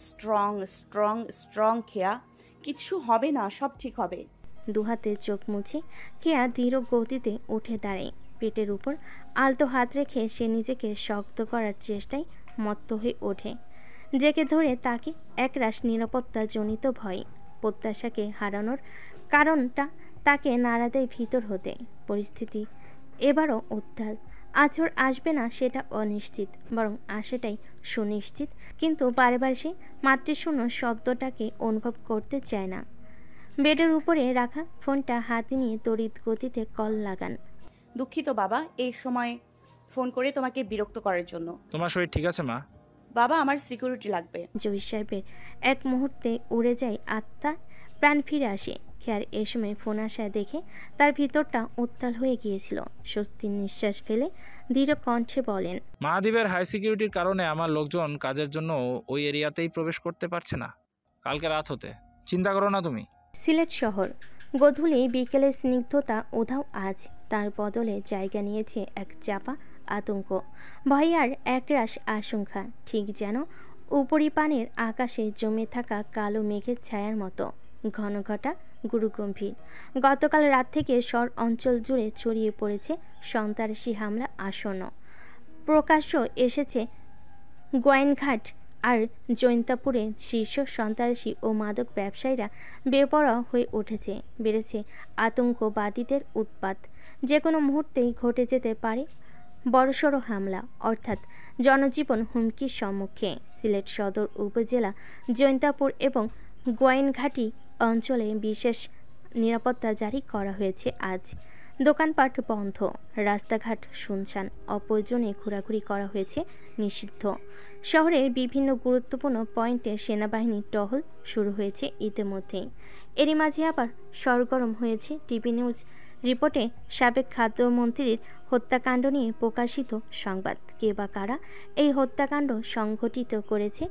স্ট্রং স্ট্রং স্ট্রং খেয়া, কিছু হবে না, সব ঠিক হবে। দুহাতে চোখ মুছে কেয়া ধীর গতিতে উঠে দাঁড়ায়। পেটের উপর আলতো হাত রেখে সে নিজেকে শক্ত করার চেষ্টায় মত্ত হয়ে ওঠে। জেকে ধরে তাকে একরাশ নিরাপত্তা জনিত ভয়। প্রত্যাশাকে হারানোর কারণটা তাকে নাড়া দেয় ভিতর হতে। পরিস্থিতি এবারও উত্তাল। আছর আসবে না সেটা অনিশ্চিত, বরং আসাটাই সুনিশ্চিত। কিন্তু বারবার সে মাতৃশূন্য শব্দটাকে অনুভব করতে চায় না। বেডের উপরে রাখা ফোনটা হাতে নিয়ে তড়িৎ গতিতে কল লাগান। দুঃখিত বাবা, এই সময় ফোন করে তোমাকে বিরক্ত করার জন্য। তোমার শরীর ঠিক আছে মা? বাবা, আমার সিকিউরিটি লাগবে। জহির সাহেবের এক মুহূর্তে উড়ে যায় আত্মা, প্রাণ ফিরে আসে। খেয়ার এ সময় ফোন আসা দেখে তার ভিতরটা উত্তাল হয়ে গিয়েছিল। স্বস্তির নিঃশ্বাস ফেলে দৃঢ় কণ্ঠে বলেন, মাহাদ্বীপের হাই সিকিউরিটির কারণে আমার লোকজন কাজের জন্য ওই এরিয়াতেই প্রবেশ করতে পারছে না কালকে রাত হতে। চিন্তা করো না তুমি। সিলেট শহর গধূলি বিকেলের স্নিগ্ধতা উধাও আজ। তার বদলে জায়গা নিয়েছে এক চাপা আতঙ্ক, ভয় আর একরাশ আশঙ্কা, ঠিক যেন উপরিপানের আকাশে জমে থাকা কালো মেঘের ছায়ার মতো। ঘন ঘটা গুরুগম্ভীর। গতকাল রাত থেকে শহর অঞ্চল জুড়ে ছড়িয়ে পড়েছে সন্ত্রাসী হামলা আসন্ন। প্রকাশ্য এসেছে গোয়াইনঘাট আর জৈন্তাপুরে শীর্ষ সন্ত্রাসী ও মাদক ব্যবসায়ীরা বেপরোয়া হয়ে উঠেছে। বেড়েছে আতঙ্কবাদীদের উৎপাত। যে কোনো মুহূর্তেই ঘটে যেতে পারে বড়সড় হামলা, অর্থাৎ জনজীবন হুমকির সম্মুখে। সিলেট সদর উপজেলা জৈন্তাপুর এবং গোয়াইনঘাটি অঞ্চলে বিশেষ নিরাপত্তা জারি করা হয়েছে আজ। দোকানপাট বন্ধ, রাস্তাঘাট শুনশান, অপ্রয়োজনে ঘোরাঘুরি করা হয়েছে নিষিদ্ধ। শহরের বিভিন্ন গুরুত্বপূর্ণ পয়েন্টে সেনাবাহিনীর টহল শুরু হয়েছে ইতিমধ্যেই। এরই মাঝে আবার সরগরম হয়েছে টিভি নিউজ রিপোর্টে সাবেক খাদ্যমন্ত্রীর হত্যাকাণ্ড নিয়ে প্রকাশিত সংবাদ। কে বা কারা এই হত্যাকাণ্ড সংঘটিত করেছে,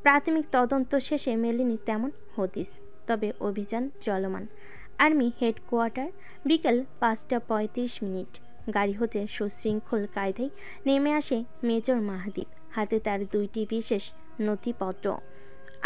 প্রাথমিক তদন্ত শেষে মেলেনি তেমন হদিস। তবে অভিযান চলমান। আর্মি হেডকোয়ার্টার বিকেল 5:35। গাড়ি হতে সুশৃঙ্খল কায়দায় নেমে আসে মেজর মাহাদীপ। হাতে তার 2টি বিশেষ নথিপত্র।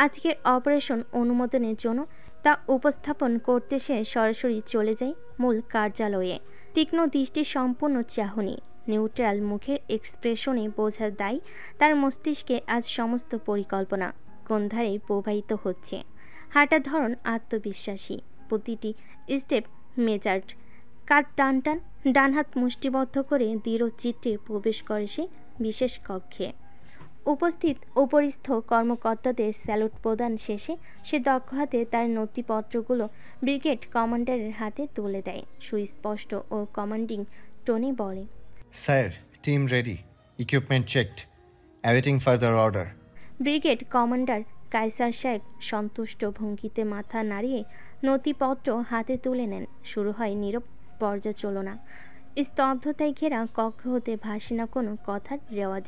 আজকের অপারেশন অনুমোদনের জন্য তা উপস্থাপন করতে সে সরাসরি চলে যায় মূল কার্যালয়ে। তীক্ষ্ণ দৃষ্টি সম্পূর্ণ চাহনি, নিউট্রাল মুখের এক্সপ্রেশনে বোঝা দায় তার মস্তিষ্কে আজ সমস্ত পরিকল্পনা কোন ধারে প্রবাহিত হচ্ছে। হাঁটার ধরন আত্মবিশ্বাসী, প্রতিটি স্টেপ মেজার্ড। কাঁধ টান টান, ডান হাত মুষ্টিবদ্ধ করে দৃঢ় চিত্রে প্রবেশ করে সে বিশেষ কক্ষে। উপস্থিত উপরিস্থ কর্মকর্তাদের স্যালুট প্রদান শেষে সে দক্ষ হাতে তার নথিপত্রগুলো ব্রিগেড কমান্ডারের হাতে তুলে দেয়। সুস্পষ্ট ও কমান্ডিং টোনে বলে, sir, team ready, equipment checked, awaiting further order. Brigade commander Kaiser সাহেব সন্তুষ্ট ভঙ্গিতে মাথা নাড়িয়ে নথিপত্র হাতে তুলে নেন। শুরু হয় নীরব পর্যালোচনা। স্তব্ধতায় ঘেরা কক্ষ হতে ভাসে না কোনো কথার রেওয়াজ।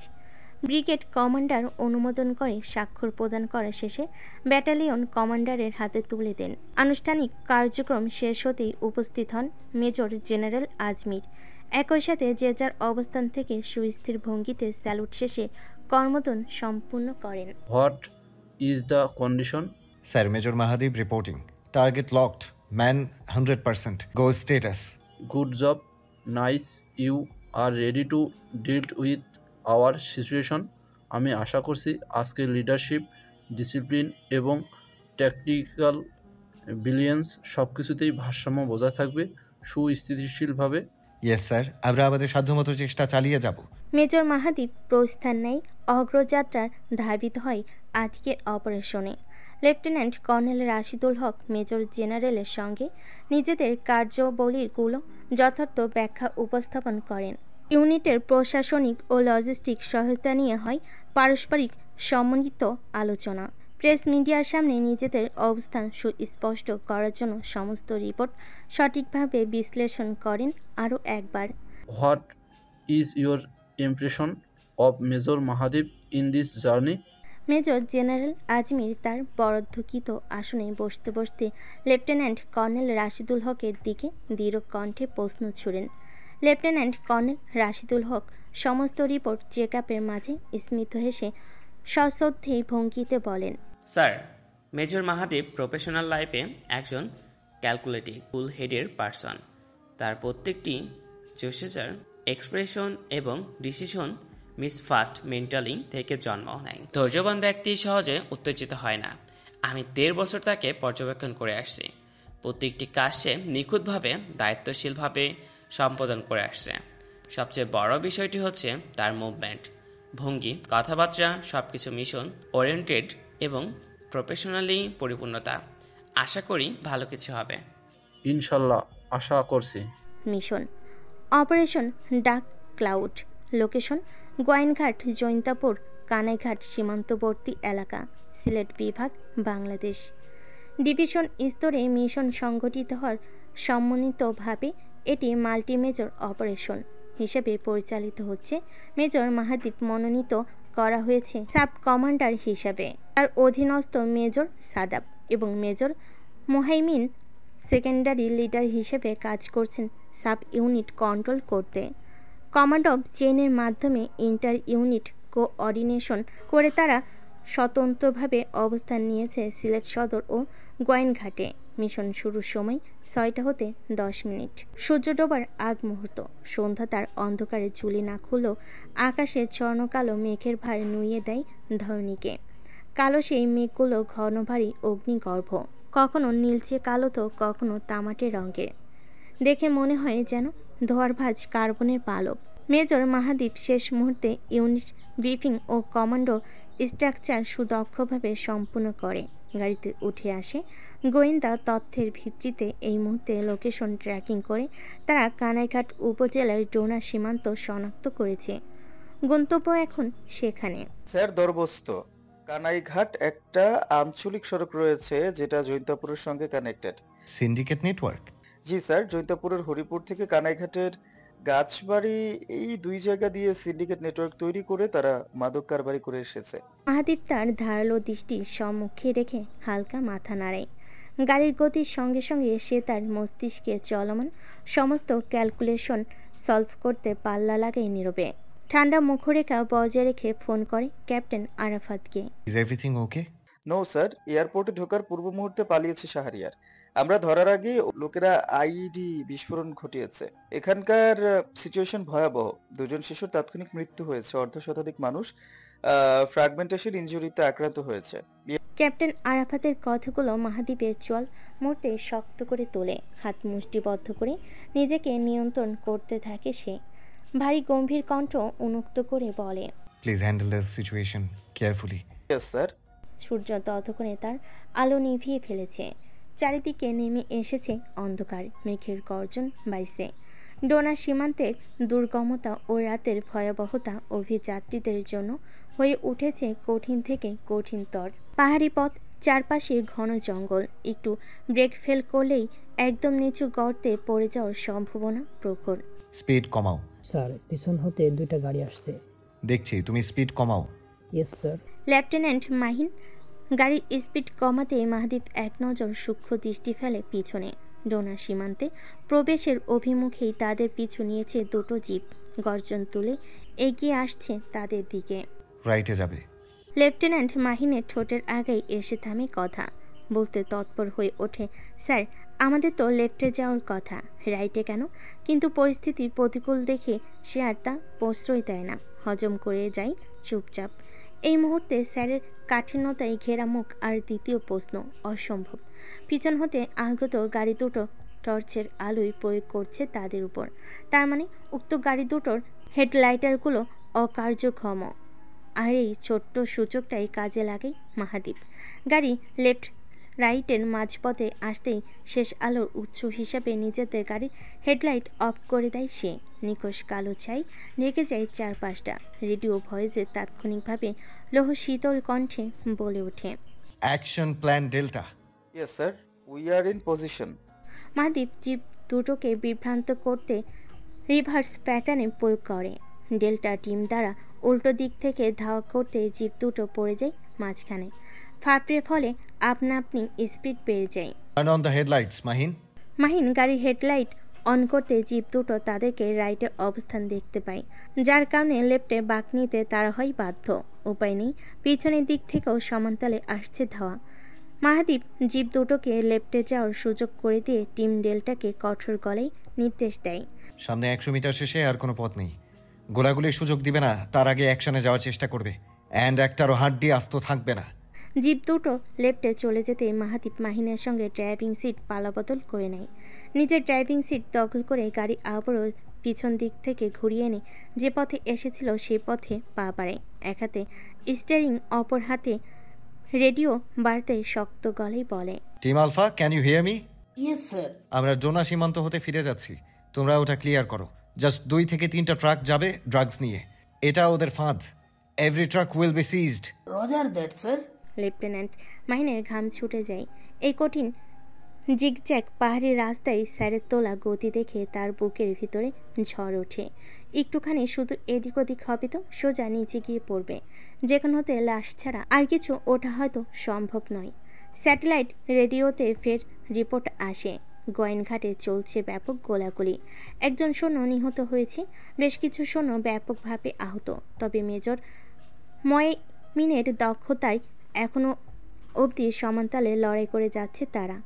ব্রিগেড কমান্ডার অনুমোদন করে স্বাক্ষর প্রদান করা শেষে ব্যাটালিয়ন কমান্ডারের হাতে তুলে দেন। আনুষ্ঠানিক কার্যক্রম শেষ হতেই উপস্থিত হন মেজর জেনারেল আজমির। একই সাথে যে যার অবস্থান থেকে সুস্থির ভঙ্গিতে স্যালুট শেষে কর্মোদ্যম সম্পূর্ণ করেন। What is the condition? Sir, major Mahadip reporting. Target locked, man 100%, go status. Good job, nice, you are ready to deal with our situation. আমি আশা করছি আজকের লিডারশিপ, ডিসিপ্লিন এবং ট্যাকটিক্যাল ব্রিলিয়েন্স সব কিছুতেই ভারসাম্য বজায় থাকবে সুস্থিতিশীলভাবে। ইয়েস স্যার, আমরা আমাদের সাধ্যমতো চেষ্টা চালিয়ে যাব। মেজর মাহাদীপ প্রস্থান নেয় অগ্রযাত্রার ধাবিত হয় আজকের অপারেশনে। লেফটেন্যান্ট কর্নেল রাশিদুল হক মেজর জেনারেলের সঙ্গে নিজেদের কার্যাবলীগুলো যথার্থ ব্যাখ্যা উপস্থাপন করেন। ইউনিটের প্রশাসনিক ও লজিস্টিক সহায়তা নিয়ে হয় পারস্পরিক সমন্বিত আলোচনা। প্রেস মিডিয়ার সামনে নিজেদের অবস্থান সুস্পষ্ট করার জন্য সমস্ত রিপোর্ট সঠিকভাবে বিশ্লেষণ করেন আরও একবার। What is your impression of major Mahadip in this journey? Major general Ajmir তার বরাদ্দকৃত আসনে বসতে বসতে লেফটেন্যান্ট কর্নেল রাশিদুল হকের দিকে দৃঢ় কণ্ঠে প্রশ্ন ছুড়েন। লেফটেন্যান্ট কর্নেল রাশিদুল হক সমস্ত রিপোর্ট চেক আপের মাঝে স্মিত হেসে সশ্রদ্ধে ভঙ্গিতে বলেন, স্যার, মেজর মাহাদীপ প্রফেশনাল লাইফে একজন ক্যালকুলেটিভ কুল হেডের পারসন। তার প্রত্যেকটি জোশেজার এক্সপ্রেশন এবং ডিসিশন মিস ফাস্ট মেন্টালি থেকে জন্ম নেয়। ধৈর্যবান ব্যক্তি সহজে উত্তেজিত হয় না। আমি ১.৫ বছর তাকে পর্যবেক্ষণ করে আসছি। প্রত্যেকটি কাজ সে নিখুঁতভাবে দায়িত্বশীলভাবে সম্পাদন করে আসছে। সবচেয়ে বড় বিষয়টি হচ্ছে তার মুভমেন্ট, ভঙ্গি, কথাবার্তা, সবকিছু মিশন ওরিয়েন্টেড এবং প্রফেশনালি পরিপূর্ণতা। আশা করি ভালো কিছু হবে। ইনশাল্লাহ, আশা করছি। Mission operation dark cloud. Location Gowainghat, Jaintapur, Kanaighat সীমান্তবর্তী এলাকা, সিলেট বিভাগ, বাংলাদেশ। ডিভিশন স্তরে মিশন সংগঠিত হওয়ার সমন্বিতভাবে এটি মাল্টি মেজর অপারেশন হিসেবে পরিচালিত হচ্ছে। মেজর মাহাদীপ মনোনীত করা হয়েছে সাব কমান্ডার হিসাবে। তার অধীনস্থ মেজর সাদাব এবং মেজর মোহাইমিন সেকেন্ডারি লিডার হিসেবে কাজ করছেন সাব ইউনিট কন্ট্রোল করতে। কমান্ড অফ চেইনের মাধ্যমে ইন্টার ইউনিট কোঅর্ডিনেশন করে তারা স্বতন্ত্রভাবে অবস্থান নিয়েছে সিলেট সদর ও গোয়াইনঘাটে। মিশন শুরুর সময় 6টা হতে 10 মিনিট। সূর্য ডোবার আগ মুহূর্ত। সন্ধ্যা তার অন্ধকারে ঝুলি না খুললেও আকাশে চর্ণকালো মেঘের ভার নুইয়ে দেয় ধরণীকে। কালো সেই মেঘগুলো ঘন ভারী অগ্নিগর্ভ, কখনো নীলচে কালো তো কখনো তামাটে রঙের। দেখে মনে হয় যেন ধোয়ার ভাঁজ কার্বনের পালক। মেজর মাহাদীপ শেষ মুহূর্তে ইউনিট ব্রিফিং ও কমান্ডো স্ট্রাকচার সুদক্ষভাবে সম্পূর্ণ করে গাড়িতে উঠে আসে। গোয়েন্দা তথ্যের ভিত্তিতে এই মুহূর্তে লোকেশন ট্র্যাকিং করে তারা কানাইঘাট উপজেলার ডোনা সীমান্ত শনাক্ত করেছে। গন্তব্য এখন সেখানে। স্যার, দরবস্ত কানাইঘাট একটা আঞ্চলিক সড়ক রয়েছে যেটা জৈন্তাপুরের সঙ্গে কানেক্টেড। Syndicate network? জি স্যার, জৈন্তাপুরের হরিপুর থেকে কানাইঘাটের গাছবাড়ি, এই 2 জায়গা দিয়ে সিন্ডিকেট নেটওয়ার্ক তৈরি করে তারা মাদক কারবারি করে এসেছে। মাহাদীপ তার ধারালো দৃষ্টি সম্মুখে রেখে হালকা মাথা নাড়ায়। গাড়ির গতির সঙ্গে সঙ্গে সে তার মস্তিষ্কে চলমান সমস্ত ক্যালকুলেশন সলভ করতে পাল্লা লাগায় নীরবে। ঠান্ডা মুখরেখা বজায় রেখে ফোন করে ক্যাপ্টেন আরাফাতকে। Is everything okay? No sir, এয়ারপোর্টে ঢোকার পূর্ব মুহূর্তে পালিয়েছে শাহরিয়ার। আমরা ধরার আগে লোকেরা আইইডি বিস্ফোরণ ঘটিয়েছে। এখানকার সিচুয়েশন ভয়াবহ। 2 জন শিশুর তাৎক্ষণিক মৃত্যু হয়েছে, অর্ধশতাধিক মানুষ ফ্র্যাগমেন্টেশন ইনজুরিতে আক্রান্ত হয়েছে। ক্যাপ্টেন আরাফাতের কথাগুলো মাহাদীপের চোয়াল মুহূর্তে শক্ত করে তোলে। হাত মুষ্টিবদ্ধ করে নিজেকে নিয়ন্ত্রণ করতে থাকে সে। ভারী গম্ভীর কণ্ঠ উন্মুক্ত করে বলে, please handle this situation carefully. Yes sir. সূর্য ততক্ষণে তার আলো নিভিয়ে ফেলেছে। চারিদিকে নেমে এসেছে অন্ধকার। মেঘের গর্জন বাইছে। ডোনা সীমান্তের দুর্গমতা ও রাতের ভয়াবহতা অভিযাত্রীদের জন্য হয়ে উঠেছে কঠিন থেকে কঠিনতর। পাহাড়ি পথ, চারপাশে ঘন জঙ্গল। একটু ব্রেক ফেল করলেই একদম নিচু গর্তে পড়ে যাওয়ার সম্ভাবনা প্রখর। স্পিড কমাও। স্যার, পিছন হতে 2টা গাড়ি আসছে। দেখছি, তুমি স্পিড কমাও। Yes sir. লেফটেন্যান্ট মাহিন গাড়ির স্পিড কমাতে মাহাদীপ এক নজর সূক্ষ্ম দৃষ্টি ফেলে পিছনে। ডোনা সীমান্তে প্রবেশের অভিমুখেই তাদের পিছু নিয়েছে 2টো জিপ। গর্জন তুলে এগিয়ে আসছে তাদের দিকে। রাইটে যাবে। লেফটেন্যান্ট মাহিনের ঠোঁটের আগেই এসে থামে কথা। বলতে তৎপর হয়ে ওঠে, স্যার, আমাদের তো লেফটে যাওয়ার কথা, রাইটে কেন? কিন্তু পরিস্থিতি প্রতিকূল দেখে সে আর তা প্রশ্রয় দেয় না। হজম করে যায় চুপচাপ। এই মুহূর্তে স্যারের কাঠিন্যতায় ঘেরা মুখ আর দ্বিতীয় প্রশ্ন অসম্ভব। পিছন হতে আগত গাড়ি দুটো টর্চের আলোয় প্রয়োগ করছে তাদের উপর। তার মানে উক্ত গাড়ি দুটোর হেডলাইটারগুলো অকার্যক্ষম। আর এই ছোট্ট সূচকটাই কাজে লাগে মাহাদীপ। গাড়ি লেফট রাইটের মাঝপথে আসতেই শেষ আলোর উৎস হিসাবে নিজেদের গাড়ির হেডলাইট অফ করে দেয় সে। নিখোঁজ কালো ছাই রেখে যায় চারপাশটা। রেডিও ভয়েসে তাৎক্ষণিকভাবে লৌহ শীতল কণ্ঠে বলে ওঠে, action plan delta. Yes sir, we are in position. Mahadip jeep দুটোকে বিভ্রান্ত করতে রিভার্স প্যাটার্নে প্রয়োগ করে। ডেল্টা টিম দ্বারা উল্টো দিক থেকে ধাওয়া করতে জিপ দুটো পড়ে যায় মাঝখানে। ফাঁপড়ে ফলে আপনা আপনি স্পিড বেড়ে যায়। Turn on the headlights Mahin. Mahin গাড়ির হেডলাইট অন করতে জিপ দুটো তাদেরকে রাইটে অবস্থান দেখতে পায়, যার কারণে লেফটে বাঁক নিতে তারা হয় বাধ্য। উপায় নেই, পিছনের দিক থেকেও সমান্তরালে আসছে ধাওয়া। মাহাদীপ জিপ দুটোকে লেফটে যাওয়ার সুযোগ করে দিয়ে টিম ডেল্টাকে কঠোর গলায় নির্দেশ দেয়, সামনে 100 মিটার শেষে আর কোনো পথ নেই। গোলাগুলির সুযোগ দিবে না, তার আগে অ্যাকশনে যাওয়ার চেষ্টা করবে। অ্যান্ড একটারও হাড্ডি আস্ত থাকবে না। জিপ দুটো লেফটে চলে যেতে মাহাদীপ মাহিনের সঙ্গে ড্রাইভিং সিট পালাবদল করে নেয়। নিজের ড্রাইভিং সিট দখল করে গাড়ি আবারও পিছন দিক থেকে ঘুরিয়ে এনে যে পথে এসেছিল সেই পথে পা বাড়ায়। এক হাতে স্টিয়ারিং, অপর হাতে রেডিও বাড়তে শক্ত গলায় বলে, team alpha, can you hear me? Yes sir. আমরা ডোনা সীমান্ত হতে ফিরে যাচ্ছি, তোমরা ওটা ক্লিয়ার করো। জাস্ট 2 থেকে 3টা ট্রাক যাবে ড্রাগস নিয়ে। এটা ওদের ফাঁদ। Every truck will be seized. Roger that sir. Lieutenant মাহিনের ঘাম ছুটে যায়। এই কঠিন জিগজ্যাগ পাহাড়ি রাস্তায় স্যারের তোলা গতি দেখে তার বুকের ভিতরে ঝড় ওঠে। একটুখানি শুধু এদিক ওদিক হবে তো সোজা নিচে গিয়ে পড়বে। যেখান হতে লাশ ছাড়া আর কিছু ওঠা হয়তো সম্ভব নয়। স্যাটেলাইট রেডিওতে ফের রিপোর্ট আসে, গোয়াইনঘাটে চলছে ব্যাপক গোলাগুলি। একজন সৈন্য নিহত হয়েছে, বেশ কিছু সৈন্য ব্যাপকভাবে আহত। তবে মেজর ময়মিনের দক্ষতায় এখনও অবধি সমান্তালে লড়াই করে যাচ্ছে তারা।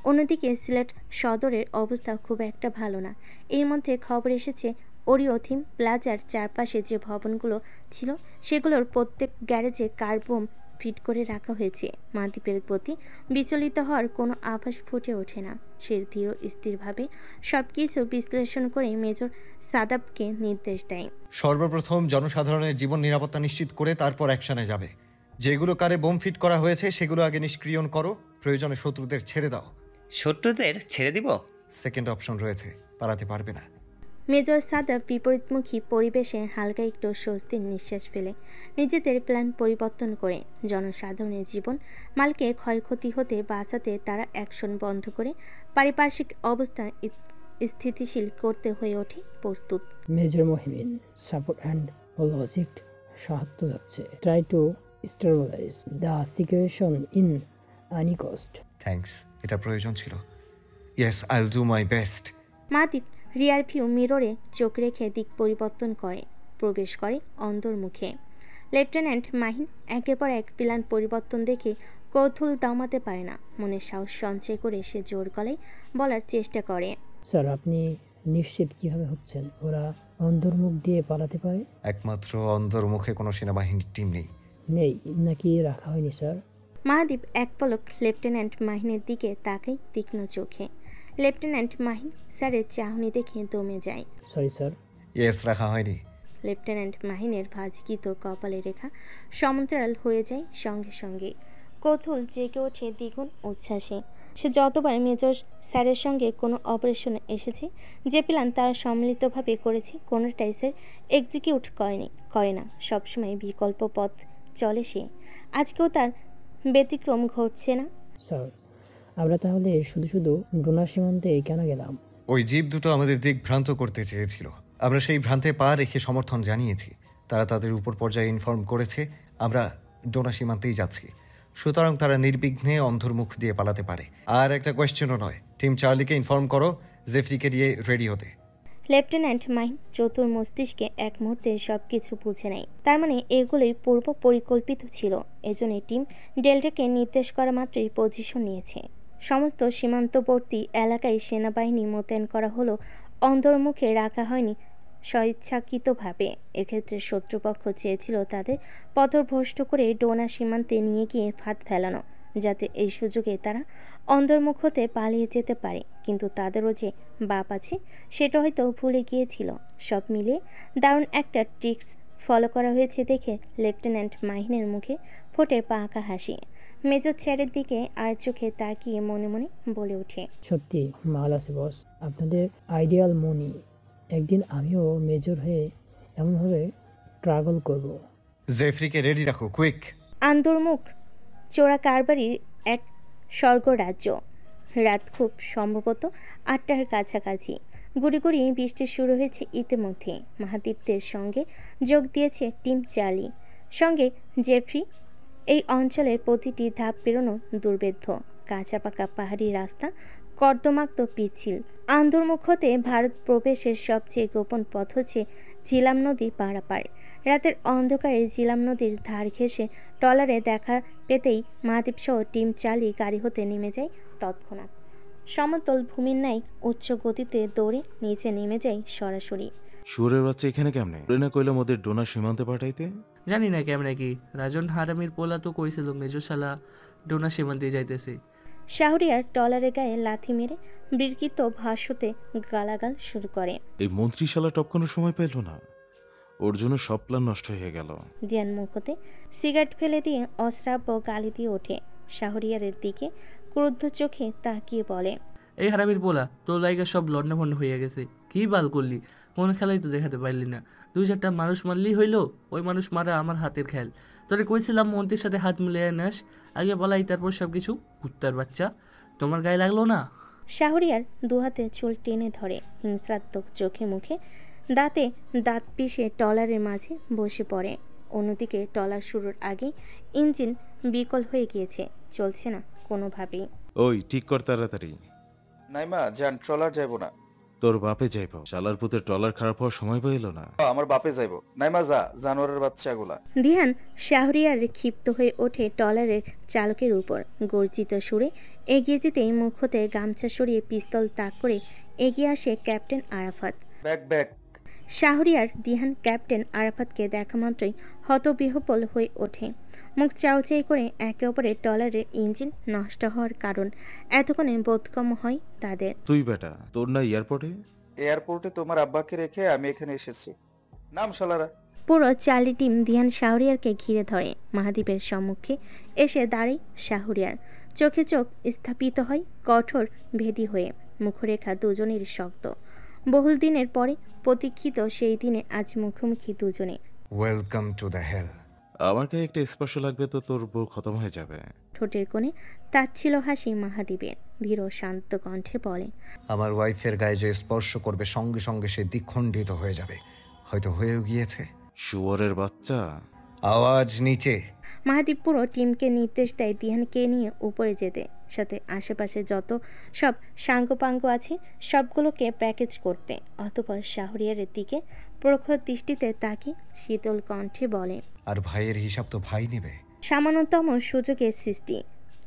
অন্যদিকে সিলেট সদরের অবস্থা খুব একটা ভালো না। এর মধ্যে খবর এসেছে ওরিওথিম প্লাজার চারপাশে যে ভবনগুলো ছিল সেগুলোর প্রত্যেক গ্যারেজে কার বোম ফিট করে রাখা হয়েছে। মাহাদীপের প্রতি বিচলিত হওয়ার কোনো আভাস ফুটে ওঠে না। সে ধীর স্থিরভাবে সব কিছু বিশ্লেষণ করে মেজর সাদাবকে নির্দেশ দেয়, সর্বপ্রথম জনসাধারণের জীবন নিরাপত্তা নিশ্চিত করে তারপর অ্যাকশনে যাবে। যেগুলো কারে বোম ফিট করা হয়েছে সেগুলো আগে নিষ্ক্রিয়ণ করো। প্রয়োজনে শত্রুদের ছেড়ে দাও। শত্রুদের ছেড়ে দিব? সেকেন্ড অপশন রয়েছে, পালাতে পারবে না। মেজর সাদাব বিপরীতমুখী পরিবেশে হালকা একটু স্বস্তির নিঃশ্বাস ফেলে নিজেদের প্ল্যান পরিবর্তন করে জনসাধারণের জীবন মালকে ক্ষয়ক্ষতি হতে বাঁচাতে তারা অ্যাকশন বন্ধ করে পারিপার্শ্বিক অবস্থা স্থিতিশীল করতে হয়ে ওঠে প্রস্তুত। Major Mahimin, support and logic সাহায্য যাচ্ছে। Try to stabilise the situation in any cost. Thanks, এটা প্রয়োজন ছিল। Yes, I will do my best. Mahadip rear view মিররে চোখ রেখে দিক পরিবর্তন করে প্রবেশ করে অন্দরমুখে। লেফটেন্যান্ট মাহিন একের পর এক প্ল্যান পরিবর্তন দেখে কৌতূহল দমাতে পারে না। মনের সাহস সঞ্চয় করে সে জোর গলায় বলার চেষ্টা করে, স্যার আপনি নিশ্চিত কিভাবে হচ্ছেন ওরা অন্তর্মুখ দিয়ে পালাতে পারে? একমাত্র অন্তর্মুখে কোনো সেনাবাহিনীর টিম নেই। নেই নাকি রাখা হয়নি স্যার? মাহাদীপ এক পলক লেফটেন্যান্ট মাহিনের দিকে তাকায় তীক্ষ্ণ চোখে। লেফটেন্যান্ট মাহিন স্যারের চাহনি দেখে দমে যায়। Sorry sir. ইয়েস, রাখা হয়নি। লেফটেন্যান্ট মাহিনের ভাঁজকৃত কপালে রেখা সমান্তরাল হয়ে যায় সঙ্গে সঙ্গে। কৌতূহল জেগে ওঠে দ্বিগুণ উচ্ছ্বাসে। সে যতবার মেজর স্যারের সঙ্গে কোনো অপারেশনে এসেছে, যে প্ল্যান তারা সম্মিলিতভাবে করেছে কোনোটাই স্যার এক্সিকিউট করে না। সবসময় বিকল্প পথ চলে সে। আজকেও তার ব্যতিক্রম ঘটছে না। স্যার আমরা তাহলে শুধু শুধু ডোনা সীমান্তে কেন গেলাম? ওই জীব দুটো আমাদের দিক ভ্রান্ত করতে চেয়েছিল। আমরা সেই ভ্রান্তে পা রেখে সমর্থন জানিয়েছি। তারা তাদের উপর পর্যায়ে ইনফর্ম করেছে আমরা ডোনা সীমান্তেই যাচ্ছি। সুতরাং তারা নির্বিঘ্নে অন্তর্মুখ দিয়ে পালাতে পারে। আর একটা কোয়েশ্চেনও নয়, টিম চার্লিকে ইনফর্ম করো জেফরিকে দিয়ে রেডি হতে। লেফটেন্যান্ট মাহিন চতুর মস্তিষ্কে এক মুহূর্তে সব কিছু বুঝে নেয়। তার মানে এগুলোই পূর্ব পরিকল্পিত ছিল। এজন্য টিম ডেল্টাকে নির্দেশ করা মাত্রই পজিশন নিয়েছে। সমস্ত সীমান্তবর্তী এলাকায় সেনাবাহিনী মোতায়েন করা হলো, অন্তর্মুখে রাখা হয়নি স্বইচ্ছাকৃতভাবে। এক্ষেত্রে শত্রুপক্ষ চেয়েছিল তাদের পথভ্রষ্ট করে ডোনা সীমান্তে নিয়ে গিয়ে ফাঁদ ফেলানো, যাতে এই সুযোগে তারা অন্তর্মুখ হতে পালিয়ে যেতে পারে। কিন্তু তাদেরও যে বাপ আছে সেটা হয়তো ভুলে গিয়েছিল। সব মিলিয়ে দারুণ একটা ট্রিক্স ফলো করা হয়েছে দেখে লেফটেন্যান্ট মাহিনের মুখে ফোটে পাকা হাসি। মেজর স্যারের দিকে আর চোখে তাকিয়ে মনে মনে বলে ওঠে, সত্যি মাল আছে বস, আপনাদের আইডিয়াল মনি। একদিন আমিও মেজর হয়ে এমনভাবে ট্রাগল করব। জেফরিকে রেডি রাখো, কুইক। আন্দরমুখ চোরা কারবারির এক স্বর্গরাজ্য। রাত খুব সম্ভবত 8টার কাছাকাছি। গুড়ি গুড়ি বৃষ্টি শুরু হয়েছে ইতিমধ্যে। মাহাদীপদের সঙ্গে যোগ দিয়েছে টিম চার্লি, সঙ্গে জেফরি। এই অঞ্চলের প্রতিটি ধাপ পেরোনো দুর্ভেদ্য। কাঁচা পাকা পাহাড়ি রাস্তা, কর্দমাক্ত পিচ্ছিল। আন্দরমুখ হতে ভারত প্রবেশের সবচেয়ে গোপন পথ হচ্ছে ঝিলাম নদী পারাপার। রাতের অন্ধকারে ঝিলাম নদীর ধার ঘেঁষে ট্রলারে দেখা পেতেই মাহাদীপ সহ টিম চালিয়ে গাড়ি হতে নেমে যায় তৎক্ষণাৎ। সমতল ভূমির ন্যায় উচ্চ গতিতে দৌড়ে নিচে নেমে যায় সরাসরি। শুয়োরের বাচ্চা এখানে কেমনে? না কইলাম ওদের ডোনা সীমান্তে পাঠাইতে। জানি না কেমন কি, রাজন হারামির পোলা তো কইছিল মেজর শালা ডোনা সীমান্তে যাইতেছে। শাহরিয়ার ট্রলারের গায়ে লাথি মেরে বিকৃত ভাষ্যতে গালাগাল শুরু করে। এই মন্ত্রীশালা টপকানোর সময় পেল না, ওর জন্য সব প্ল্যান নষ্ট হয়ে গেল। দিয়ান মুখ হতে সিগারেট ফেলে দিয়ে অশ্রাব্য গালি দিয়ে ওঠে। শাহরিয়ারের দিকে ক্রুদ্ধ চোখে তাকিয়ে বলে, এই হারামির পোলা তোর লাইগা সব লন্ডা ভন্ড হয়ে গেছে। কি বাল করলি? কোন খেলাই তো দেখাতে পারলি না। 2-4টা মানুষ মারলি হইলো, ওই মানুষ মারা আমার হাতের খেল। তোরে কইছিলাম মন্ত্রীর সাথে হাত মিলিয়ে নাস, আগে বলাই তারপর সব কিছু। কুত্তার বাচ্চা, তোমার গায়ে লাগলো না? শাহরিয়ার দুহাতে চুল টেনে ধরে, হিংস্রাত্মক চোখে মুখে দাঁতে দাঁত পিষে ট্রলারের মাঝে বসে পড়ে। অন্যদিকে ট্রলার শুরুর আগে ইঞ্জিন বিকল হয়ে গিয়েছে, চলছে না কোনোভাবেই। ওই ঠিক কর তাড়াতাড়ি। নাইমা যান, ট্রলার যাইবো না। তোর বাপে যাইব। শালার পুতের ট্রলার খারাপ হওয়ার সময় পাইল না। আমার বাপে যাইবো। নাইমা যা, জানোয়ারের বাচ্চাগুলা। দিহান শাহরিয়ার ক্ষিপ্ত হয়ে ওঠে ট্রলারের চালকের উপর। গর্জিত সুরে এগিয়ে যেতেই মুখ হতে গামছা সরিয়ে পিস্তল তাক করে এগিয়ে আসে captain Arafat. Back back. Shahriar Dihan captain আরাফাতকে দেখা মাত্রই হতবিহ্বল হয়ে ওঠে। মুখ চাউচাই করে একে অপরের ট্রলারের ইঞ্জিন নষ্ট হওয়ার কারণ এতক্ষণে বোধগম্য হয় তাদের। তুই বেটা, তোর না এয়ারপোর্টে তোমার আব্বাকে রেখে আমি এখানে এসেছি। নাম শালারা। পুরো চার্লি টিম দিহান শাহরিয়ারকে ঘিরে ধরে। মাহাদীপের সম্মুখে এসে দাঁড়ায় শাহরিয়ার। চোখে চোখ স্থাপিত হয় কঠোর ভেদি হয়ে। মুখরেখা দুজনের শক্ত। বহুল দিনের পরে প্রতীক্ষিত সেই দিনে আজ মুখোমুখি দুজনে। Welcome to the hell. আমার গায়ে একটা স্পর্শ লাগবে তো তোর বউ খতম হয়ে যাবে। ঠোঁটের কোণে তাচ্ছিল হাসি মাহাদীপের। ধীর শান্ত কণ্ঠে বলে, আমার ওয়াইফের গায়ে যে স্পর্শ করবে সঙ্গে সঙ্গে সে দ্বিখণ্ডিত হয়ে যাবে, হয়তো হয়েও গিয়েছে। শুয়োরের বাচ্চা। আওয়াজ নিচে। মাহাদীপ পুরো টিমকে নির্দেশ দেয় দিহানকে নিয়ে উপরে যেতে, সাথে আশেপাশে যত সব সাঙ্গপাঙ্গ আছে সবগুলোকে প্যাকেজ করতে। অতঃপর শাহরিয়ারের দিকে প্রখর দৃষ্টিতে তাকে শীতল কণ্ঠে বলে, আর ভাইয়ের হিসাব তো ভাই নেবে। সামান্যতম সুযোগের সৃষ্টি।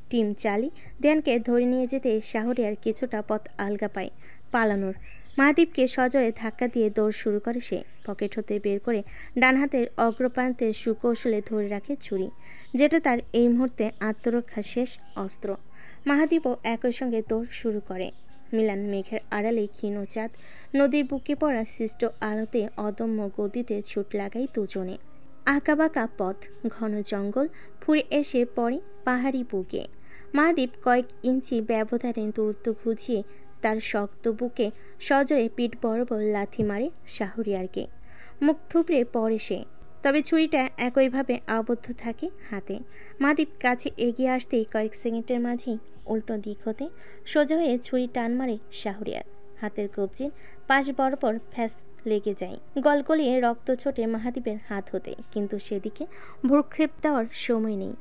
টিম চালি দিহানকে ধরে নিয়ে যেতে শাহরিয়ার কিছুটা পথ আলগা পায় পালানোর। মাহাদীপকে সজোরে ধাক্কা দিয়ে দৌড় শুরু করে সে। পকেট হতে বের করে ডান হাতের অগ্রপ্রান্তে সুকৌশলে ধরে রাখে ছুরি, যেটা তার এই মুহূর্তে আত্মরক্ষা শেষ অস্ত্র। মাহাদীপও একই সঙ্গে দৌড় শুরু করে। মিলান মেঘের আড়ালে ক্ষীণ চাঁদ, নদীর বুকে পড়া সৃষ্ট আলোতে অদম্য গতিতে ছুট লাগায় দুজনে। আঁকাবাঁকা পথ, ঘন জঙ্গল ফুঁড়ে এসে পড়ে পাহাড়ি বুকে। মাহাদীপ কয়েক ইঞ্চি ব্যবধানে দূরত্ব ঘুচিয়ে তার শক্ত বুকে সজোরে পিঠ বরাবর লাথি মারে শাহরিয়ারকে। মুখ থুবড়ে পড়ে সে, তবে ছুরিটা একইভাবে আবদ্ধ থাকে হাতে। মাহাদীপ কাছে এগিয়ে আসতেই কয়েক সেকেন্ডের মাঝেই উল্টো দিক হতে সোজা হয়ে ছুরি টান মারে শাহরিয়ার। হাতের কবজির পাশ বরাবর ফ্যাস লেগে যায়। গলগলিয়ে রক্ত ছোটে মাহাদীপের হাত হতে, কিন্তু সেদিকে ভ্রুক্ষেপ দেওয়ার সময় নেই।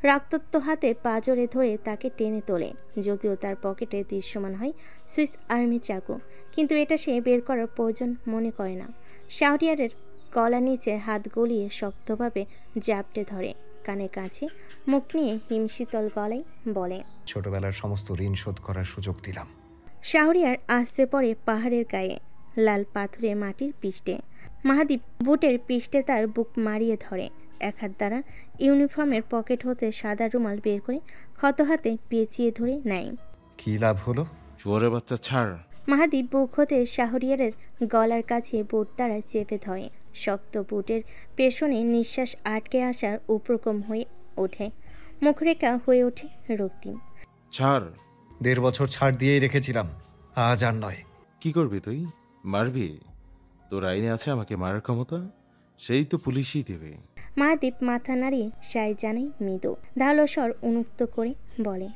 রক্তাক্ত হাতে পাঁজরে ধরে তাকে টেনে তোলে। যদিও তার পকেটে দৃশ্যমান হয় সুইস আর্মি চাকু, কিন্তু এটা সে বের করার প্রয়োজন মনে করে না। শাহরিয়ারের গলা নিচে হাত গলিয়ে শক্তভাবে জাপটে ধরে। কানের কাছে মুখ নিয়ে হিমশীতল গলায় বলে, ছোটবেলার সমস্ত ঋণ শোধ করার সুযোগ দিলাম। শাহরিয়ার আস্তে পড়ে পাহাড়ের গায়ে। লাল পাথরের মাটির পৃষ্ঠে। মাহাদীপ বুটের পৃষ্ঠে তার বুক মারিয়ে ধরে। এক হাত দ্বারা ইউনিফর্মের পকেট হতে সাদা রুমাল বের করে ক্ষত হাতে পেঁচিয়ে ধরে নেয়। কি লাভ হলো? শুয়োরের বাচ্চা ছাড়। মাহাদীপ বুক হতে শাহরিয়ারের গলার কাছে বুট দ্বারা চেপে ধরে। শক্ত বুটের পেছনে নিঃশ্বাস আটকে আসার উপক্রম হয়ে ওঠে। মুখরেখা হয়ে ওঠে রক্তিম। ছাড়। 1.5 বছর ছাড় দিয়েই রেখেছিলাম, আজ আর নয়। কি করবি তুই? মারবি? তোর আইনে আছে আমাকে মারার ক্ষমতা? সেই তো পুলিশই দেবে। মাহাদীপ মাথা নাড়িয়ে সায় জানায় মৃদু। ধারালো স্বর উন্মুক্ত করে বলে,